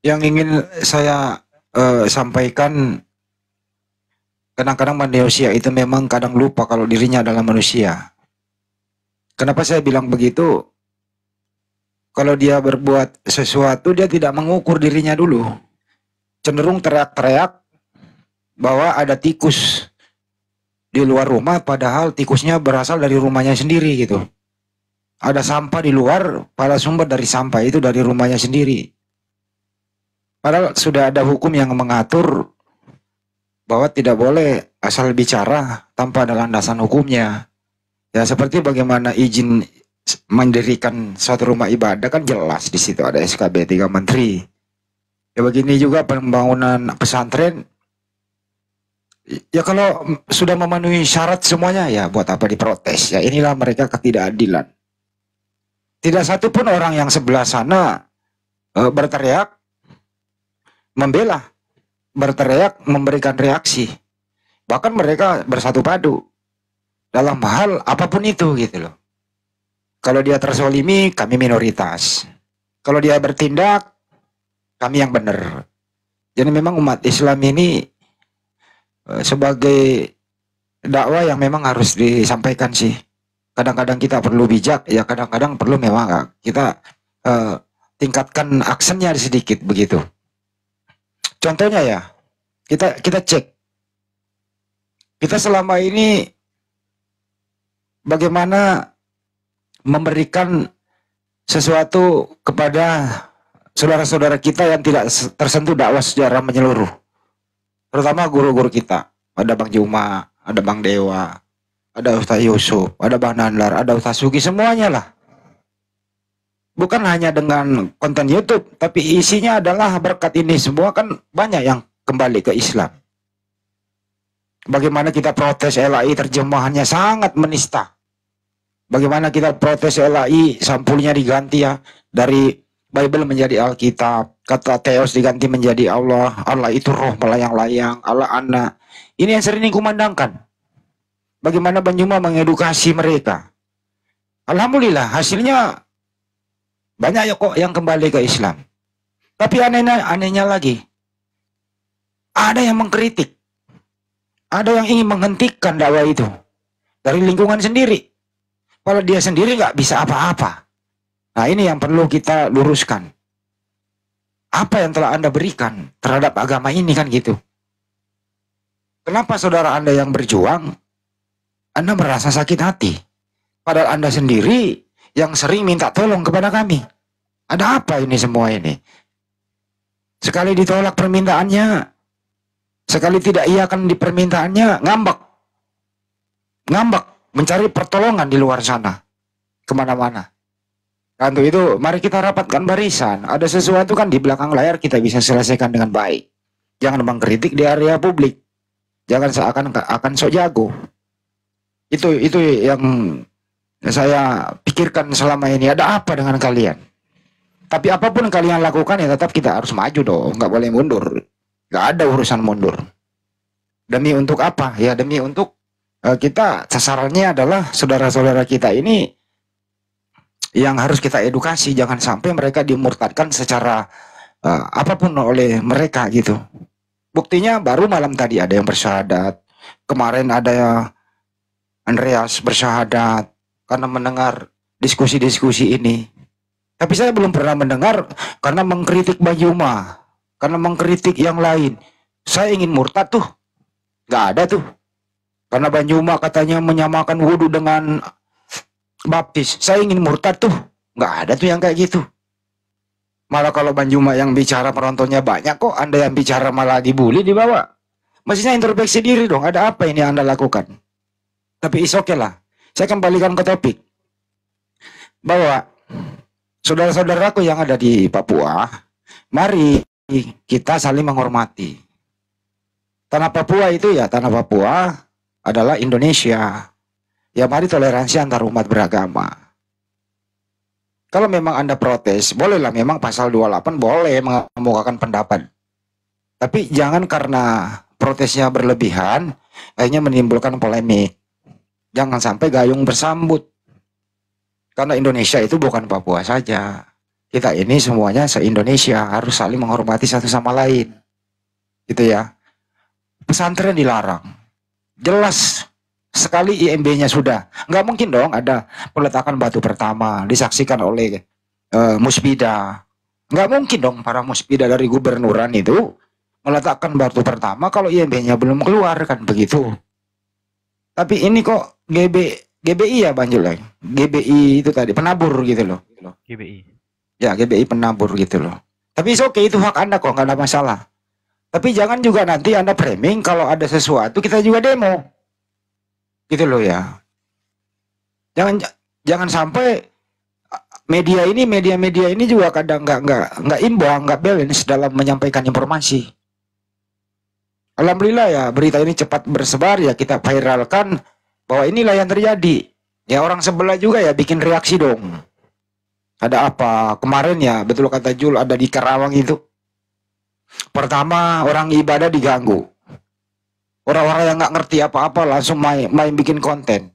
Yang ingin saya sampaikan, kadang-kadang manusia itu memang kadang lupa kalau dirinya adalah manusia. Kenapa saya bilang begitu? Kalau dia berbuat sesuatu, dia tidak mengukur dirinya dulu. Cenderung teriak-teriak bahwa ada tikus di luar rumah, padahal tikusnya berasal dari rumahnya sendiri gitu. Ada sampah di luar, pada sumber dari sampah itu dari rumahnya sendiri. Padahal sudah ada hukum yang mengatur bahwa tidak boleh asal bicara tanpa ada landasan hukumnya. Ya seperti bagaimana izin mendirikan suatu rumah ibadah kan jelas di situ ada SKB 3 menteri. Ya begini juga pembangunan pesantren. Ya kalau sudah memenuhi syarat semuanya ya buat apa diprotes? Ya inilah mereka ketidakadilan. Tidak satu pun orang yang sebelah sana berteriak membela, berteriak memberikan reaksi. Bahkan mereka bersatu padu dalam hal apapun itu gitu loh. Kalau dia tersolimi, kami minoritas. Kalau dia bertindak, kami yang benar. Jadi memang umat Islam ini sebagai dakwah yang memang harus disampaikan sih. Kadang-kadang kita perlu bijak, ya kadang-kadang perlu memang kita tingkatkan aksennya sedikit begitu. Contohnya ya, kita cek. Kita selama ini bagaimana memberikan sesuatu kepada saudara-saudara kita yang tidak tersentuh dakwah sejarah menyeluruh. Terutama guru-guru kita. Ada Bang Juma, ada Bang Dewa, ada Ustaz Yusuf, ada Bang Nandar, ada Ustaz Sugi, semuanya lah. Bukan hanya dengan konten YouTube, tapi isinya adalah berkat ini semua kan banyak yang kembali ke Islam. Bagaimana kita protes LAI terjemahannya sangat menista. Bagaimana kita protes LAI sampulnya diganti ya, dari Bible menjadi Alkitab, kata Theos diganti menjadi Allah, Allah itu roh melayang-layang, Allah anak. Ini yang sering dikumandangkan. Bagaimana Bang Juma mengedukasi mereka. Alhamdulillah hasilnya banyak ya kok yang kembali ke Islam. Tapi anehnya lagi, ada yang mengkritik. Ada yang ingin menghentikan dakwah itu dari lingkungan sendiri. Kalau dia sendiri nggak bisa apa-apa. Nah ini yang perlu kita luruskan. Apa yang telah Anda berikan terhadap agama ini kan gitu. Kenapa saudara Anda yang berjuang, Anda merasa sakit hati? Padahal Anda sendiri yang sering minta tolong kepada kami. Ada apa ini semua ini? Sekali ditolak permintaannya, sekali tidak iakan di permintaannya, ngambek. Ngambek, mencari pertolongan di luar sana. Kemana-mana. Nah, untuk itu, mari kita rapatkan barisan. Ada sesuatu kan di belakang layar kita bisa selesaikan dengan baik. Jangan mengkritik di area publik. Jangan seakan-akan sok jago. Itu yang saya pikirkan selama ini. Ada apa dengan kalian? Tapi apapun kalian lakukan ya tetap kita harus maju dong. Nggak boleh mundur. Nggak ada urusan mundur. Demi untuk apa? Ya demi untuk kita sasarannya adalah saudara-saudara kita ini yang harus kita edukasi. Jangan sampai mereka dimurtadkan secara apapun oleh mereka gitu. Buktinya baru malam tadi ada yang bersyahadat. Kemarin ada Andreas bersyahadat karena mendengar diskusi-diskusi ini. Tapi saya belum pernah mendengar karena mengkritik Bang Juma, karena mengkritik yang lain. Saya ingin murtad tuh. Nggak ada tuh. Karena Bang Juma katanya menyamakan wudhu dengan baptis. Saya ingin murtad tuh. Nggak ada tuh yang kayak gitu. Malah kalau Bang Juma yang bicara penontonnya banyak kok. Anda yang bicara malah dibully di bawah. Mestinya introspeksi diri dong. Ada apa ini Anda lakukan? Tapi is okay lah. Saya kembalikan ke topik. Bahwa saudara-saudaraku yang ada di Papua, mari kita saling menghormati. Tanah Papua itu ya, tanah Papua adalah Indonesia. Ya mari toleransi antar umat beragama. Kalau memang Anda protes, bolehlah memang pasal 28 boleh mengemukakan pendapat. Tapi jangan karena protesnya berlebihan, akhirnya menimbulkan polemik. Jangan sampai gayung bersambut. Karena Indonesia itu bukan Papua saja. Kita ini semuanya se-Indonesia harus saling menghormati satu sama lain. Gitu ya. Pesantren dilarang. Jelas sekali IMB-nya sudah. Nggak mungkin dong ada peletakan batu pertama disaksikan oleh Musbida. Nggak mungkin dong para Musbida dari gubernuran itu meletakkan batu pertama kalau IMB-nya belum keluar kan begitu. Tapi ini kok GBI ya Bang Julai. GBI itu tadi penabur gitu loh. GBI. Ya GBI penabur gitu loh. Tapi oke itu hak Anda kok nggak ada masalah. Tapi jangan juga nanti Anda framing kalau ada sesuatu kita juga demo. Gitu loh ya. Jangan sampai media ini juga kadang nggak imbang, nggak balance dalam menyampaikan informasi. Alhamdulillah ya berita ini cepat bersebar ya kita viralkan bahwa inilah yang terjadi. Ya orang sebelah juga ya bikin reaksi dong. Ada apa? Kemarin ya betul kata Jul ada di Karawang itu. Pertama orang ibadah diganggu. Orang-orang yang nggak ngerti apa-apa langsung main bikin konten.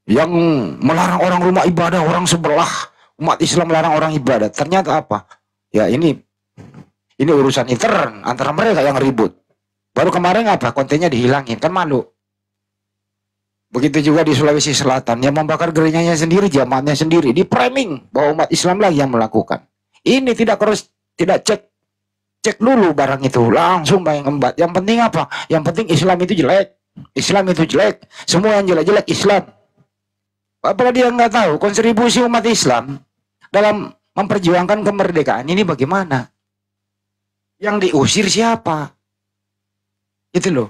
Yang melarang orang rumah ibadah, orang sebelah. Umat Islam melarang orang ibadah. Ternyata apa? Ya ini urusan intern antara mereka yang ribut. Baru kemarin apa? Kontennya dihilangin. Kan malu. Begitu juga di Sulawesi Selatan. Yang membakar gerejanya sendiri, jamaatnya sendiri. Di framing bahwa umat Islam lagi yang melakukan. Ini tidak cek dulu barang itu. Langsung main ngembat. Yang penting apa? Yang penting Islam itu jelek. Islam itu jelek. Semua yang jelek-jelek Islam. Apalagi dia nggak tahu kontribusi umat Islam dalam memperjuangkan kemerdekaan ini bagaimana? Yang diusir siapa? Itu loh.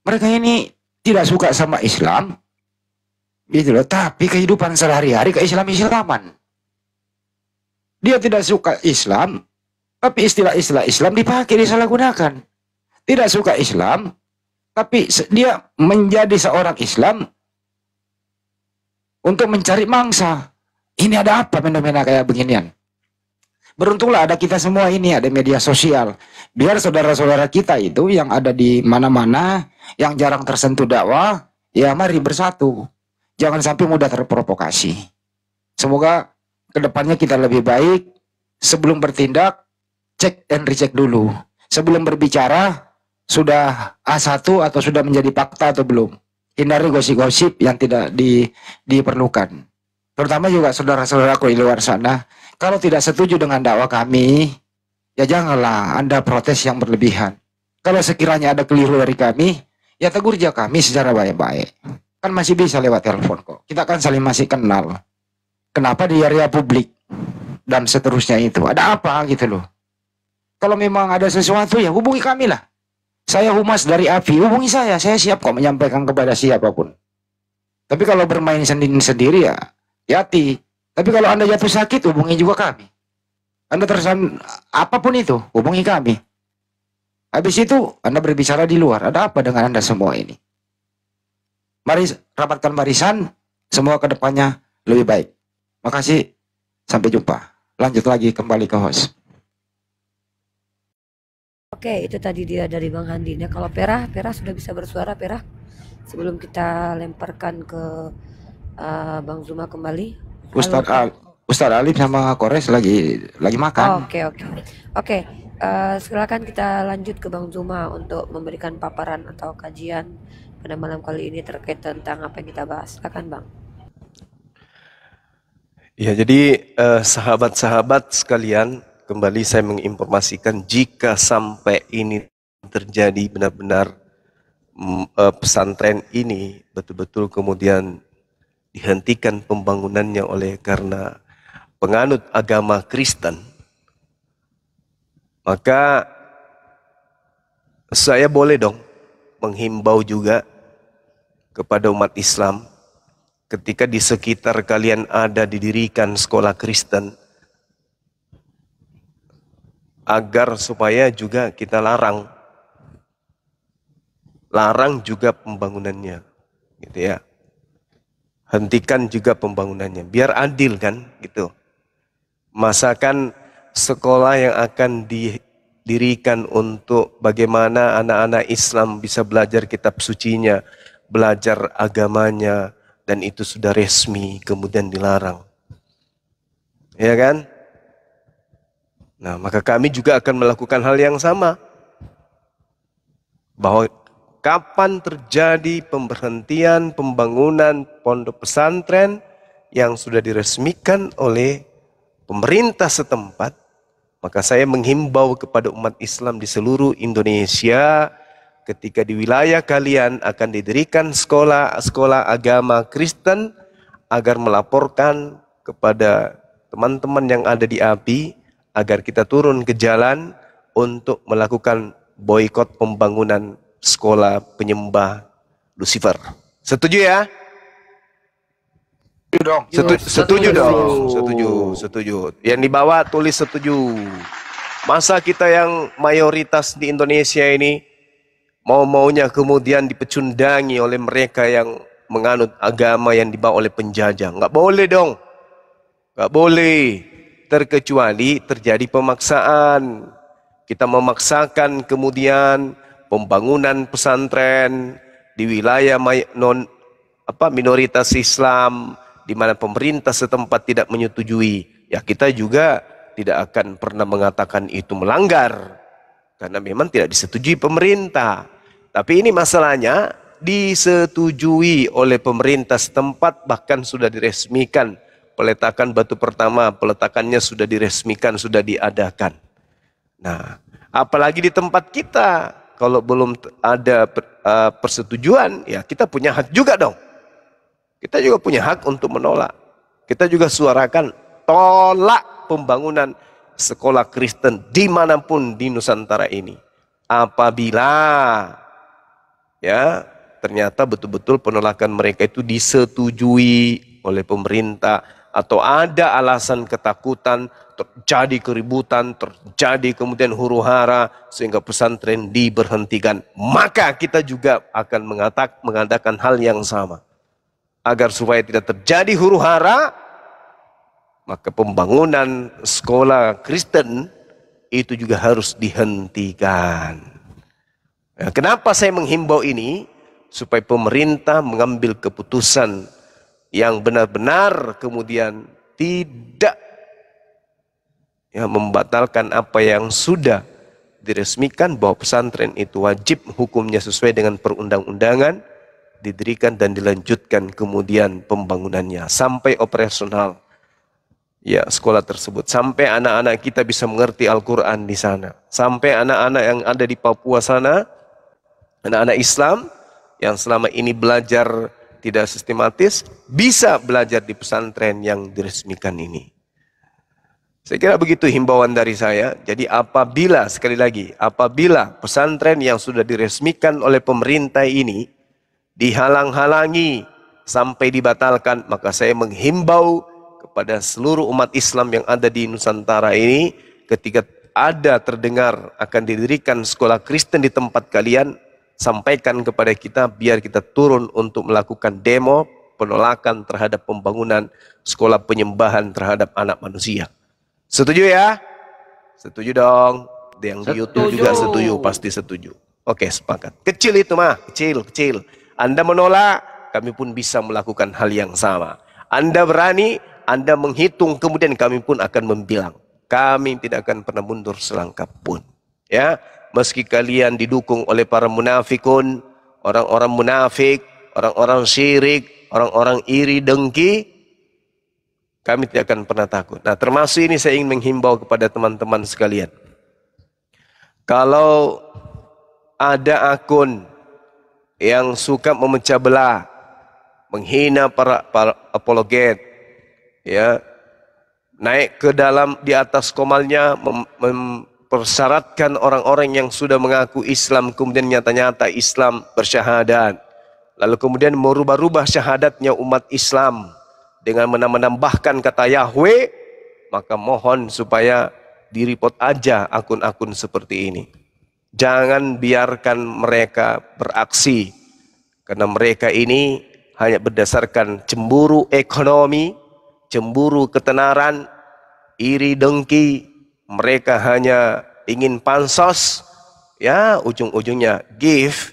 Mereka ini tidak suka sama Islam, gitu loh. Tapi kehidupan sehari-hari ke-Islam-Islaman. Dia tidak suka Islam, tapi istilah-istilah Islam dipakai, disalahgunakan. Tidak suka Islam, tapi dia menjadi seorang Islam untuk mencari mangsa. Ini ada apa fenomena kayak beginian? Beruntunglah ada kita semua ini, ada media sosial. Biar saudara-saudara kita itu yang ada di mana-mana, yang jarang tersentuh dakwah, ya mari bersatu. Jangan sampai mudah terprovokasi. Semoga kedepannya kita lebih baik. Sebelum bertindak, cek dan recheck dulu. Sebelum berbicara, sudah A1 atau sudah menjadi fakta atau belum. Hindari gosip-gosip yang tidak diperlukan. Terutama juga saudara-saudaraku di luar sana, kalau tidak setuju dengan dakwah kami, ya janganlah Anda protes yang berlebihan. Kalau sekiranya ada keliru dari kami, ya tegur aja kami secara baik-baik. Kan masih bisa lewat telepon kok. Kita kan saling masih kenal. Kenapa di area publik dan seterusnya itu? Ada apa gitu loh. Kalau memang ada sesuatu ya hubungi kami lah. Saya humas dari AFI, hubungi saya siap kok menyampaikan kepada siapapun. Tapi kalau bermain sendiri ya hati. Tapi kalau Anda jatuh sakit, hubungi juga kami. Anda tersan apapun itu, hubungi kami. Habis itu Anda berbicara di luar. Ada apa dengan Anda semua ini? Mari rapatkan barisan, semua ke depannya lebih baik. Makasih, sampai jumpa. Lanjut lagi kembali ke host. Oke, itu tadi dia dari Bang Handi. Nah, kalau Pera sudah bisa bersuara, Pera. Sebelum kita lemparkan ke Bang Zuma kembali. Ustadz Alif sama Kores lagi makan. Oke. Silakan kita lanjut ke Bang Zuma untuk memberikan paparan atau kajian pada malam kali ini terkait tentang apa yang kita bahas. Silakan Bang. Ya, jadi sahabat-sahabat sekalian, kembali saya menginformasikan jika sampai ini terjadi benar-benar pesantren ini betul-betul kemudian dihentikan pembangunannya oleh karena penganut agama Kristen, maka saya boleh dong menghimbau juga kepada umat Islam ketika di sekitar kalian ada didirikan sekolah Kristen, agar supaya juga kita larang juga pembangunannya, gitu ya. Hentikan juga pembangunannya, biar adil kan, gitu. Masakan sekolah yang akan didirikan untuk bagaimana anak-anak Islam bisa belajar kitab sucinya, belajar agamanya, dan itu sudah resmi, kemudian dilarang. Ya kan? Nah, maka kami juga akan melakukan hal yang sama. Bahwa kapan terjadi pemberhentian pembangunan pondok pesantren yang sudah diresmikan oleh pemerintah setempat, maka saya menghimbau kepada umat Islam di seluruh Indonesia, ketika di wilayah kalian akan didirikan sekolah agama Kristen, agar melaporkan kepada teman-teman yang ada di API, agar kita turun ke jalan untuk melakukan boikot pembangunan sekolah penyembah Lucifer. Setuju ya? Setuju dong. Setuju. Yang di bawah tulis setuju. Masa kita yang mayoritas di Indonesia ini mau-maunya kemudian dipecundangi oleh mereka yang menganut agama yang dibawa oleh penjajah? Nggak boleh dong. Nggak boleh. Terkecuali terjadi pemaksaan. Kita memaksakan kemudian pembangunan pesantren di wilayah minoritas Islam, di mana pemerintah setempat tidak menyetujui, ya kita juga tidak akan pernah mengatakan itu melanggar, karena memang tidak disetujui pemerintah. Tapi ini masalahnya disetujui oleh pemerintah setempat, bahkan sudah diresmikan. Peletakan batu pertama, peletakannya sudah diresmikan, sudah diadakan. Nah, apalagi di tempat kita, kalau belum ada persetujuan, ya kita punya hak juga dong. Kita juga punya hak untuk menolak. Kita juga suarakan tolak pembangunan sekolah Kristen dimanapun di Nusantara ini. Apabila ya ternyata betul-betul penolakan mereka itu disetujui oleh pemerintah, atau ada alasan ketakutan, terjadi keributan, terjadi kemudian huru-hara sehingga pesantren diberhentikan, maka kita juga akan mengadakan hal yang sama. Agar supaya tidak terjadi huru-hara, maka pembangunan sekolah Kristen itu juga harus dihentikan. Nah, kenapa saya menghimbau ini? Supaya pemerintah mengambil keputusan yang benar-benar kemudian tidak membatalkan apa yang sudah diresmikan, bahwa pesantren itu wajib hukumnya sesuai dengan perundang-undangan, didirikan dan dilanjutkan kemudian pembangunannya sampai operasional ya sekolah tersebut, sampai anak-anak kita bisa mengerti Al-Quran di sana, sampai anak-anak yang ada di Papua sana, anak-anak Islam yang selama ini belajar tidak sistematis, bisa belajar di pesantren yang diresmikan ini. Saya kira begitu himbauan dari saya. Jadi apabila, sekali lagi, apabila pesantren yang sudah diresmikan oleh pemerintah ini dihalang-halangi sampai dibatalkan, maka saya menghimbau kepada seluruh umat Islam yang ada di Nusantara ini, ketika ada terdengar akan didirikan sekolah Kristen di tempat kalian, sampaikan kepada kita biar kita turun untuk melakukan demo penolakan terhadap pembangunan sekolah penyembahan terhadap anak manusia. Setuju ya? Setuju dong. Yang di YouTube juga setuju, pasti setuju. Oke, sepakat. Kecil itu mah, kecil. Anda menolak, kami pun bisa melakukan hal yang sama. Anda berani, Anda menghitung, kemudian kami pun akan membilang. Kami tidak akan pernah mundur selangkah pun. Ya, meski kalian didukung oleh para munafikun, orang-orang munafik, orang-orang syirik, orang-orang iri dengki, kami tidak akan pernah takut. Nah, termasuk ini saya ingin menghimbau kepada teman-teman sekalian. Kalau ada akun yang suka memecah belah, menghina para apologet, ya, naik ke dalam di atas komalnya, mempersyaratkan orang-orang yang sudah mengaku Islam kemudian nyata-nyata Islam bersyahadat, lalu kemudian merubah-rubah syahadatnya umat Islam dengan menambahkan kata Yahweh, maka mohon supaya direport aja akun-akun seperti ini. Jangan biarkan mereka beraksi, karena mereka ini hanya berdasarkan cemburu ekonomi, cemburu ketenaran, iri dengki. Mereka hanya ingin pansos, ya ujung-ujungnya give.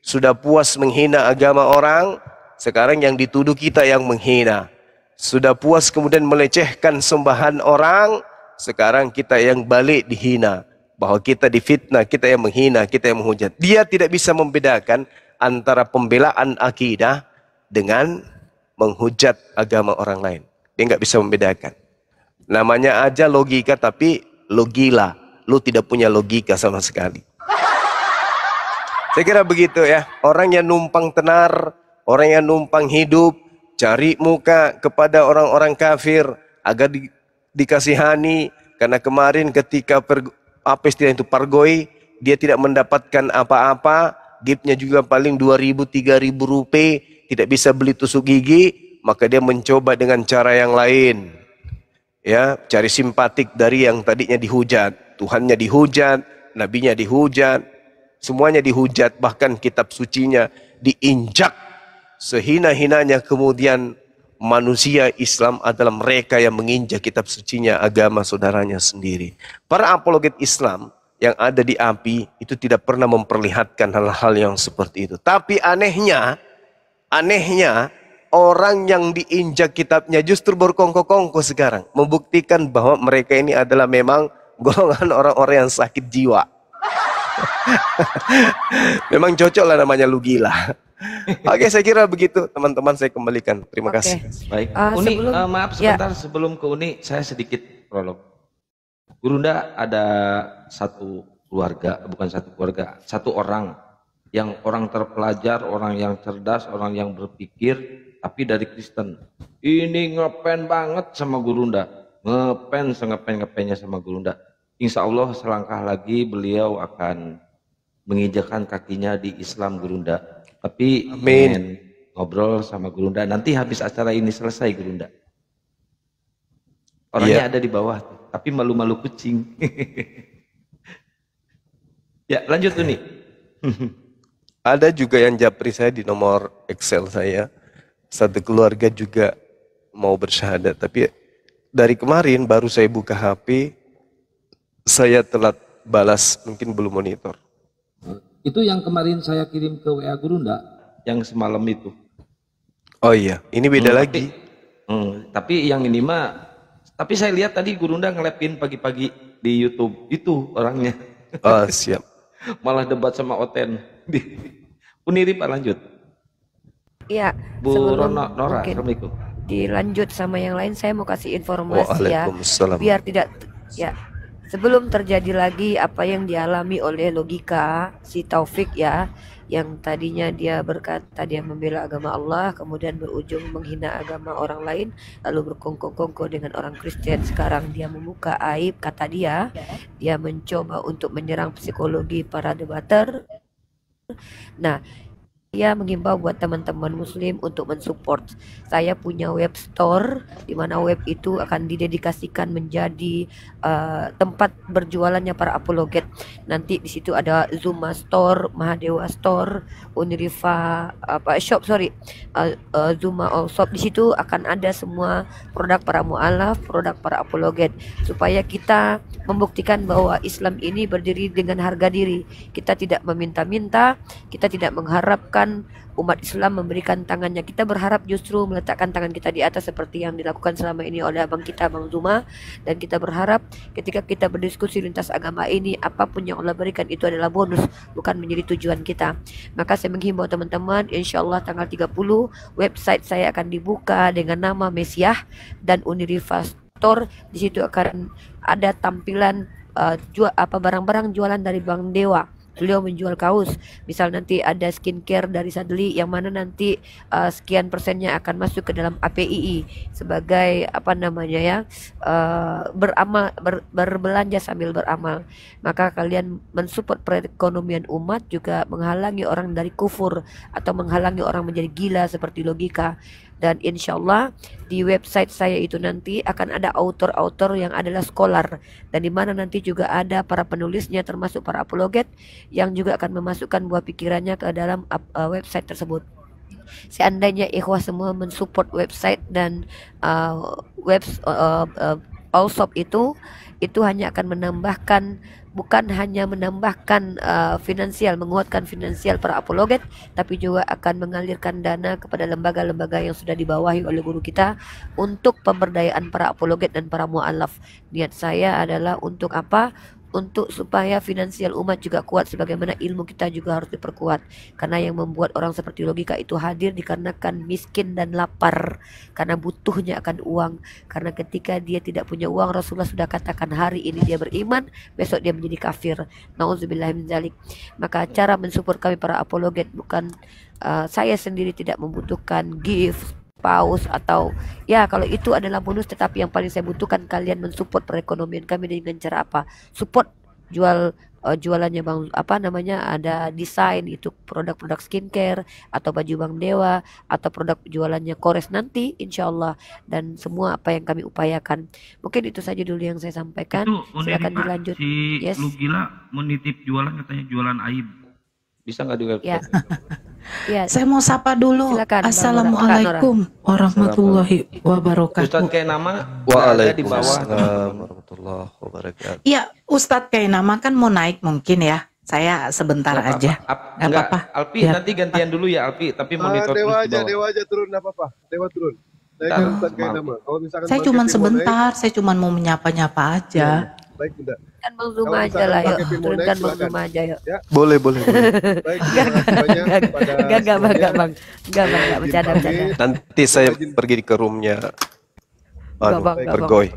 Sudah puas menghina agama orang, sekarang yang dituduh kita yang menghina. Sudah puas kemudian melecehkan sembahan orang, sekarang kita yang balik dihina. Bahwa kita difitnah, kita yang menghina, kita yang menghujat. Dia tidak bisa membedakan antara pembelaan akidah dengan menghujat agama orang lain. Dia nggak bisa membedakan. Namanya aja logika, tapi lo gila. Lo tidak punya logika sama sekali. Saya kira begitu ya. Orang yang numpang tenar, orang yang numpang hidup, cari muka kepada orang-orang kafir agar dikasihani. Karena kemarin ketika apa istilah itu pargoi, dia tidak mendapatkan apa-apa, giftnya juga paling 2.000-3.000 rupiah, tidak bisa beli tusuk gigi, maka dia mencoba dengan cara yang lain. Ya, cari simpatik dari yang tadinya dihujat, Tuhannya dihujat, nabinya dihujat, semuanya dihujat, bahkan kitab sucinya diinjak sehina-hinanya. Kemudian manusia Islam adalah mereka yang menginjak kitab sucinya agama saudaranya sendiri. Para apologet Islam yang ada di API itu tidak pernah memperlihatkan hal-hal yang seperti itu. Tapi anehnya orang yang diinjak kitabnya justru berkongko-kongko sekarang, membuktikan bahwa mereka ini adalah memang golongan orang-orang yang sakit jiwa. Memang cocok lah namanya lu gila. Oke, saya kira begitu teman-teman, saya kembalikan. Terima kasih. Baik, Uni, maaf ya. sebentar sebelum ke Uni, saya sedikit prolog. Gurunda ada satu keluarga, bukan satu keluarga, satu orang yang orang terpelajar, orang yang cerdas, orang yang berpikir, tapi dari Kristen. Ini ngepen banget sama Gurunda, ngepennya sama Gurunda. Insya Allah selangkah lagi beliau akan menginjakan kakinya di Islam Gurunda. Tapi Amin. pengen ngobrol sama Gurunda. Nanti habis acara ini selesai Gurunda. Orangnya ada di bawah tuh, tapi malu-malu kucing. Ya lanjut tuh nih. Ada juga yang japri saya di nomor Excel saya. Satu keluarga juga mau bersyahadat, tapi dari kemarin baru saya buka HP, saya telat balas, mungkin belum monitor. Itu yang kemarin saya kirim ke WA Gurunda, yang semalam itu. Oh iya, ini beda lagi. Tapi yang ini mah, tapi saya lihat tadi Gurunda ngelepin pagi-pagi di YouTube, itu orangnya. Oh siap. Malah debat sama Oten. Uniri Pak lanjut. Iya, Bu sebelum Nora, mungkin Assalamualaikum. dilanjut sama yang lain, saya mau kasih informasi ya, Waalaikumsalam. biar tidak ya sebelum terjadi lagi apa yang dialami oleh logika si Taufik ya, yang tadinya dia berkata dia membela agama Allah, kemudian berujung menghina agama orang lain, lalu berkongkong-kongko dengan orang Kristen. Sekarang dia membuka aib, kata dia mencoba untuk menyerang psikologi para debater. Nah, dia mengimbau buat teman-teman muslim untuk mensupport. Saya punya web store di mana web itu akan didedikasikan menjadi tempat berjualannya para apologet. Nanti di situ ada Zuma Store, Mahadewa Store, Unirifa Zuma All Shop. Di situ akan ada semua produk para mualaf, produk para apologet, supaya kita membuktikan bahwa Islam ini berdiri dengan harga diri. Kita tidak meminta-minta, kita tidak mengharapkan umat Islam memberikan tangannya. Kita berharap justru meletakkan tangan kita di atas seperti yang dilakukan selama ini oleh abang kita, Bang Zuma. Dan kita berharap ketika kita berdiskusi lintas agama ini, apapun yang Allah berikan itu adalah bonus, bukan menjadi tujuan kita. Maka saya menghimbau teman-teman, insya Allah tanggal 30 website saya akan dibuka dengan nama Mesiah dan Unirifa Store. Di situ akan ada tampilan barang-barang jualan dari Bang Dewa. Beliau menjual kaos, misal nanti ada skincare dari Sadli yang mana nanti sekian persennya akan masuk ke dalam APII sebagai berbelanja sambil beramal. Maka kalian mensupport perekonomian umat, juga menghalangi orang dari kufur atau menghalangi orang menjadi gila seperti logika. Dan insya Allah di website saya itu nanti akan ada author-author yang adalah scholar, dan di mana nanti juga ada para penulisnya termasuk para apologet yang juga akan memasukkan buah pikirannya ke dalam website tersebut. Seandainya ikhwah semua mensupport website dan Allshop itu hanya akan menambahkan, bukan hanya menambahkan finansial, menguatkan finansial para apologet, tapi juga akan mengalirkan dana kepada lembaga-lembaga yang sudah dibawahi oleh guru kita untuk pemberdayaan para apologet dan para mu'alaf. Niat saya adalah untuk apa? Untuk supaya finansial umat juga kuat, sebagaimana ilmu kita juga harus diperkuat. Karena yang membuat orang seperti logika itu hadir dikarenakan miskin dan lapar, karena butuhnya akan uang. Karena ketika dia tidak punya uang, Rasulullah sudah katakan hari ini dia beriman, besok dia menjadi kafir. Nauzubillah min dzalik. Maka cara mensupport kami para apologet bukan saya sendiri tidak membutuhkan gift, paus, atau ya kalau itu adalah bonus, tetapi yang paling saya butuhkan kalian mensupport perekonomian kami dengan cara apa? Support jualannya Bang ada desain itu produk-produk skincare atau baju Bang Dewa atau produk jualannya Kores nanti insyaallah, dan semua apa yang kami upayakan. Mungkin itu saja dulu yang saya sampaikan. Itu Silakan dilanjut. si Yes. Lu Gila menitip jualan, katanya jualan aib. Bisa nggak di website? Ya, Saya mau sapa dulu. silakan, Bang Nora. Assalamualaikum warahmatullahi wabarakatuh. Ustadz kayak nama ada di bawah. Waalaikumsalam warahmatullahi wabarakatuh. Iya, Ustadz kayak nama kan mau naik mungkin ya. Saya sebentar Nggak aja. apa-apa. Nggak Enggak, apa-apa. Alpi Ya. nanti gantian dulu ya Alpi, tapi monitor terus di bawah. Dewa aja turun, enggak apa-apa. Dewa turun. Saya Ntar, kan Ustaz kayak maaf. nama. Kalau misalkan Saya Bang cuman Kevin mau sebentar, saya cuman mau menyapa-nyapa aja. naik, baik Bunda. Kan Bang Kalau Zuma aja misalkan lah, Bang yuk. Kevin mau Turunkan naik, Bang silakan. Zuma aja, yuk. Boleh, boleh. Baik, terima kasih banyak kepada Enggak, Bang. semuanya. Enggak, bercanda. Izin pamit. Nanti saya pergi ke roomnya Bang, enggak, Bang. Bergoy.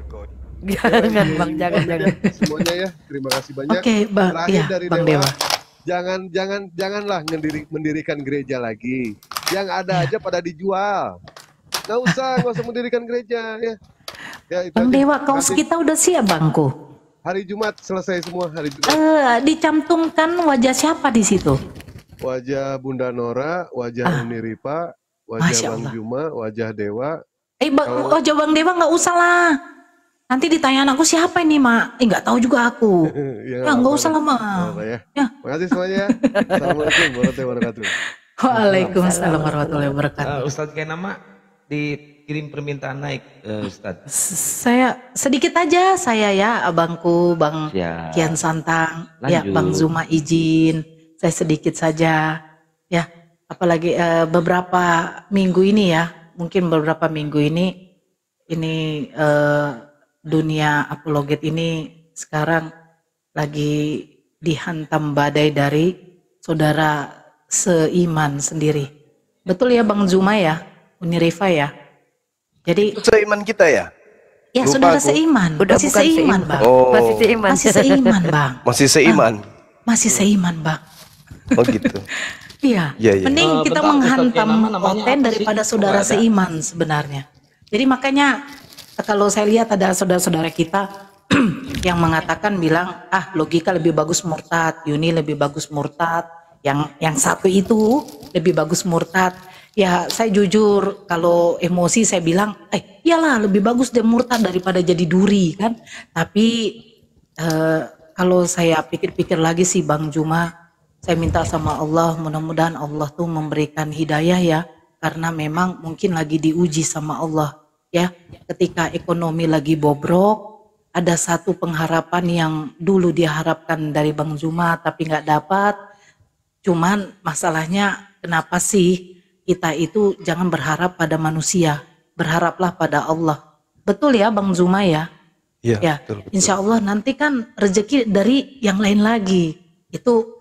Jangan Bang, jangan. Semuanya ya, terima kasih banyak. Oke, Bang. Terakhir Ya, dari Bang Dewa, Dewa. janganlah mendirikan gereja lagi. Yang ada aja pada dijual. nggak usah mendirikan gereja ya. Ya itu Bang aja. Dewa, kaos Nanti kita udah siap Bangku. hari Jumat selesai semua hari Jumat. Dicantumkan wajah siapa di situ? Wajah Bunda Nora, wajah Uni Ripa, wajah Masya Bang Allah. Juma, wajah Dewa. Bang, Kalau wajah Bang Dewa nggak usah lah. Nanti ditanya aku siapa ini, Mak? Nggak tahu juga aku. ya Ya, nggak apa-apa usah deh. lah, Mak. Nggak apa ya. Ya. Makasih semuanya. Assalamualaikum warahmatullahi wabarakatuh. Waalaikumsalam warahmatullahi wabarakatuh. Ustadz kayak nama dikirim permintaan naik, Ustadz. Saya sedikit aja saya ya, abangku Bang Siap. Kian Santang, ya Lanjut. Bang Zuma izin, saya sedikit saja, ya. Apalagi beberapa minggu ini ya, mungkin beberapa minggu ini dunia apologet ini sekarang lagi dihantam badai dari saudara seiman sendiri. Betul ya Bang Zuma ya, Uni Rifa ya. Jadi Seiman kita ya? ya Lupa saudara aku. seiman, Udah masih bukan seiman seiman. Bang. Oh, Masih seiman. Masih seiman Bang. masih seiman. Masih seiman Bang. Oh gitu. Iya, Iya, iya. mending kita Bentar, menghantam Ustadz, namanya Oten apa daripada sih? saudara Oh, ada. seiman sebenarnya. Jadi makanya kalau saya lihat ada saudara-saudara kita yang mengatakan bilang, logika lebih bagus murtad, Yuni lebih bagus murtad, yang satu itu lebih bagus murtad. Ya saya jujur kalau emosi saya bilang, iyalah lebih bagus dia murtad daripada jadi duri kan. Tapi kalau saya pikir-pikir lagi sih Bang Juma, saya minta sama Allah mudah-mudahan Allah tuh memberikan hidayah ya, karena memang mungkin lagi diuji sama Allah ya. Ketika ekonomi lagi bobrok, ada satu pengharapan yang dulu diharapkan dari Bang Juma tapi nggak dapat. Cuman masalahnya kenapa sih kita itu jangan berharap pada manusia, berharaplah pada Allah. Betul ya Bang Zuma ya? Iya, Ya, betul, betul. insya Allah nanti kan rezeki dari yang lain lagi. Itu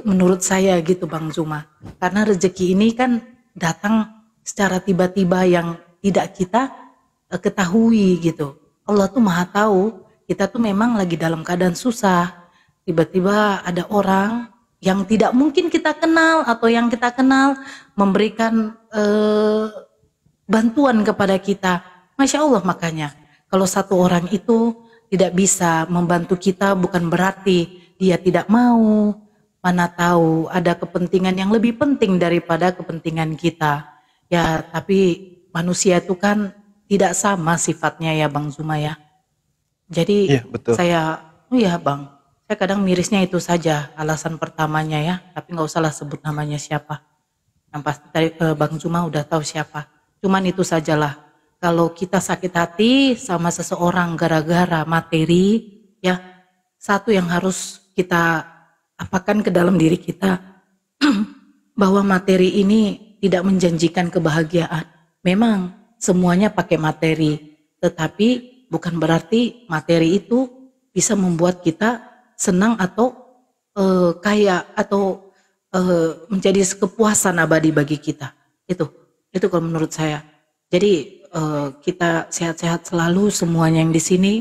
menurut saya gitu Bang Zuma. Karena rezeki ini kan datang secara tiba-tiba yang tidak kita ketahui gitu. Allah tuh maha tahu, kita tuh memang lagi dalam keadaan susah. Tiba-tiba ada orang yang tidak mungkin kita kenal atau yang kita kenal memberikan bantuan kepada kita. Masya Allah, makanya kalau satu orang itu tidak bisa membantu kita bukan berarti dia tidak mau. Mana tahu ada kepentingan yang lebih penting daripada kepentingan kita. Ya, tapi manusia itu kan tidak sama sifatnya ya Bang Zuma ya. Jadi Iya, betul. iya Bang, saya kadang mirisnya itu saja alasan pertamanya ya. Tapi nggak usahlah sebut namanya siapa. Yang pasti tadi Bang Zuma udah tahu siapa. Cuman itu sajalah. Kalau kita sakit hati sama seseorang gara-gara materi, ya satu yang harus kita apakan ke dalam diri kita bahwa materi ini tidak menjanjikan kebahagiaan. Memang semuanya pakai materi, tetapi bukan berarti materi itu bisa membuat kita senang atau kaya atau menjadi kepuasan abadi bagi kita. Itu kalau menurut saya. Jadi kita sehat-sehat selalu semuanya yang di sini.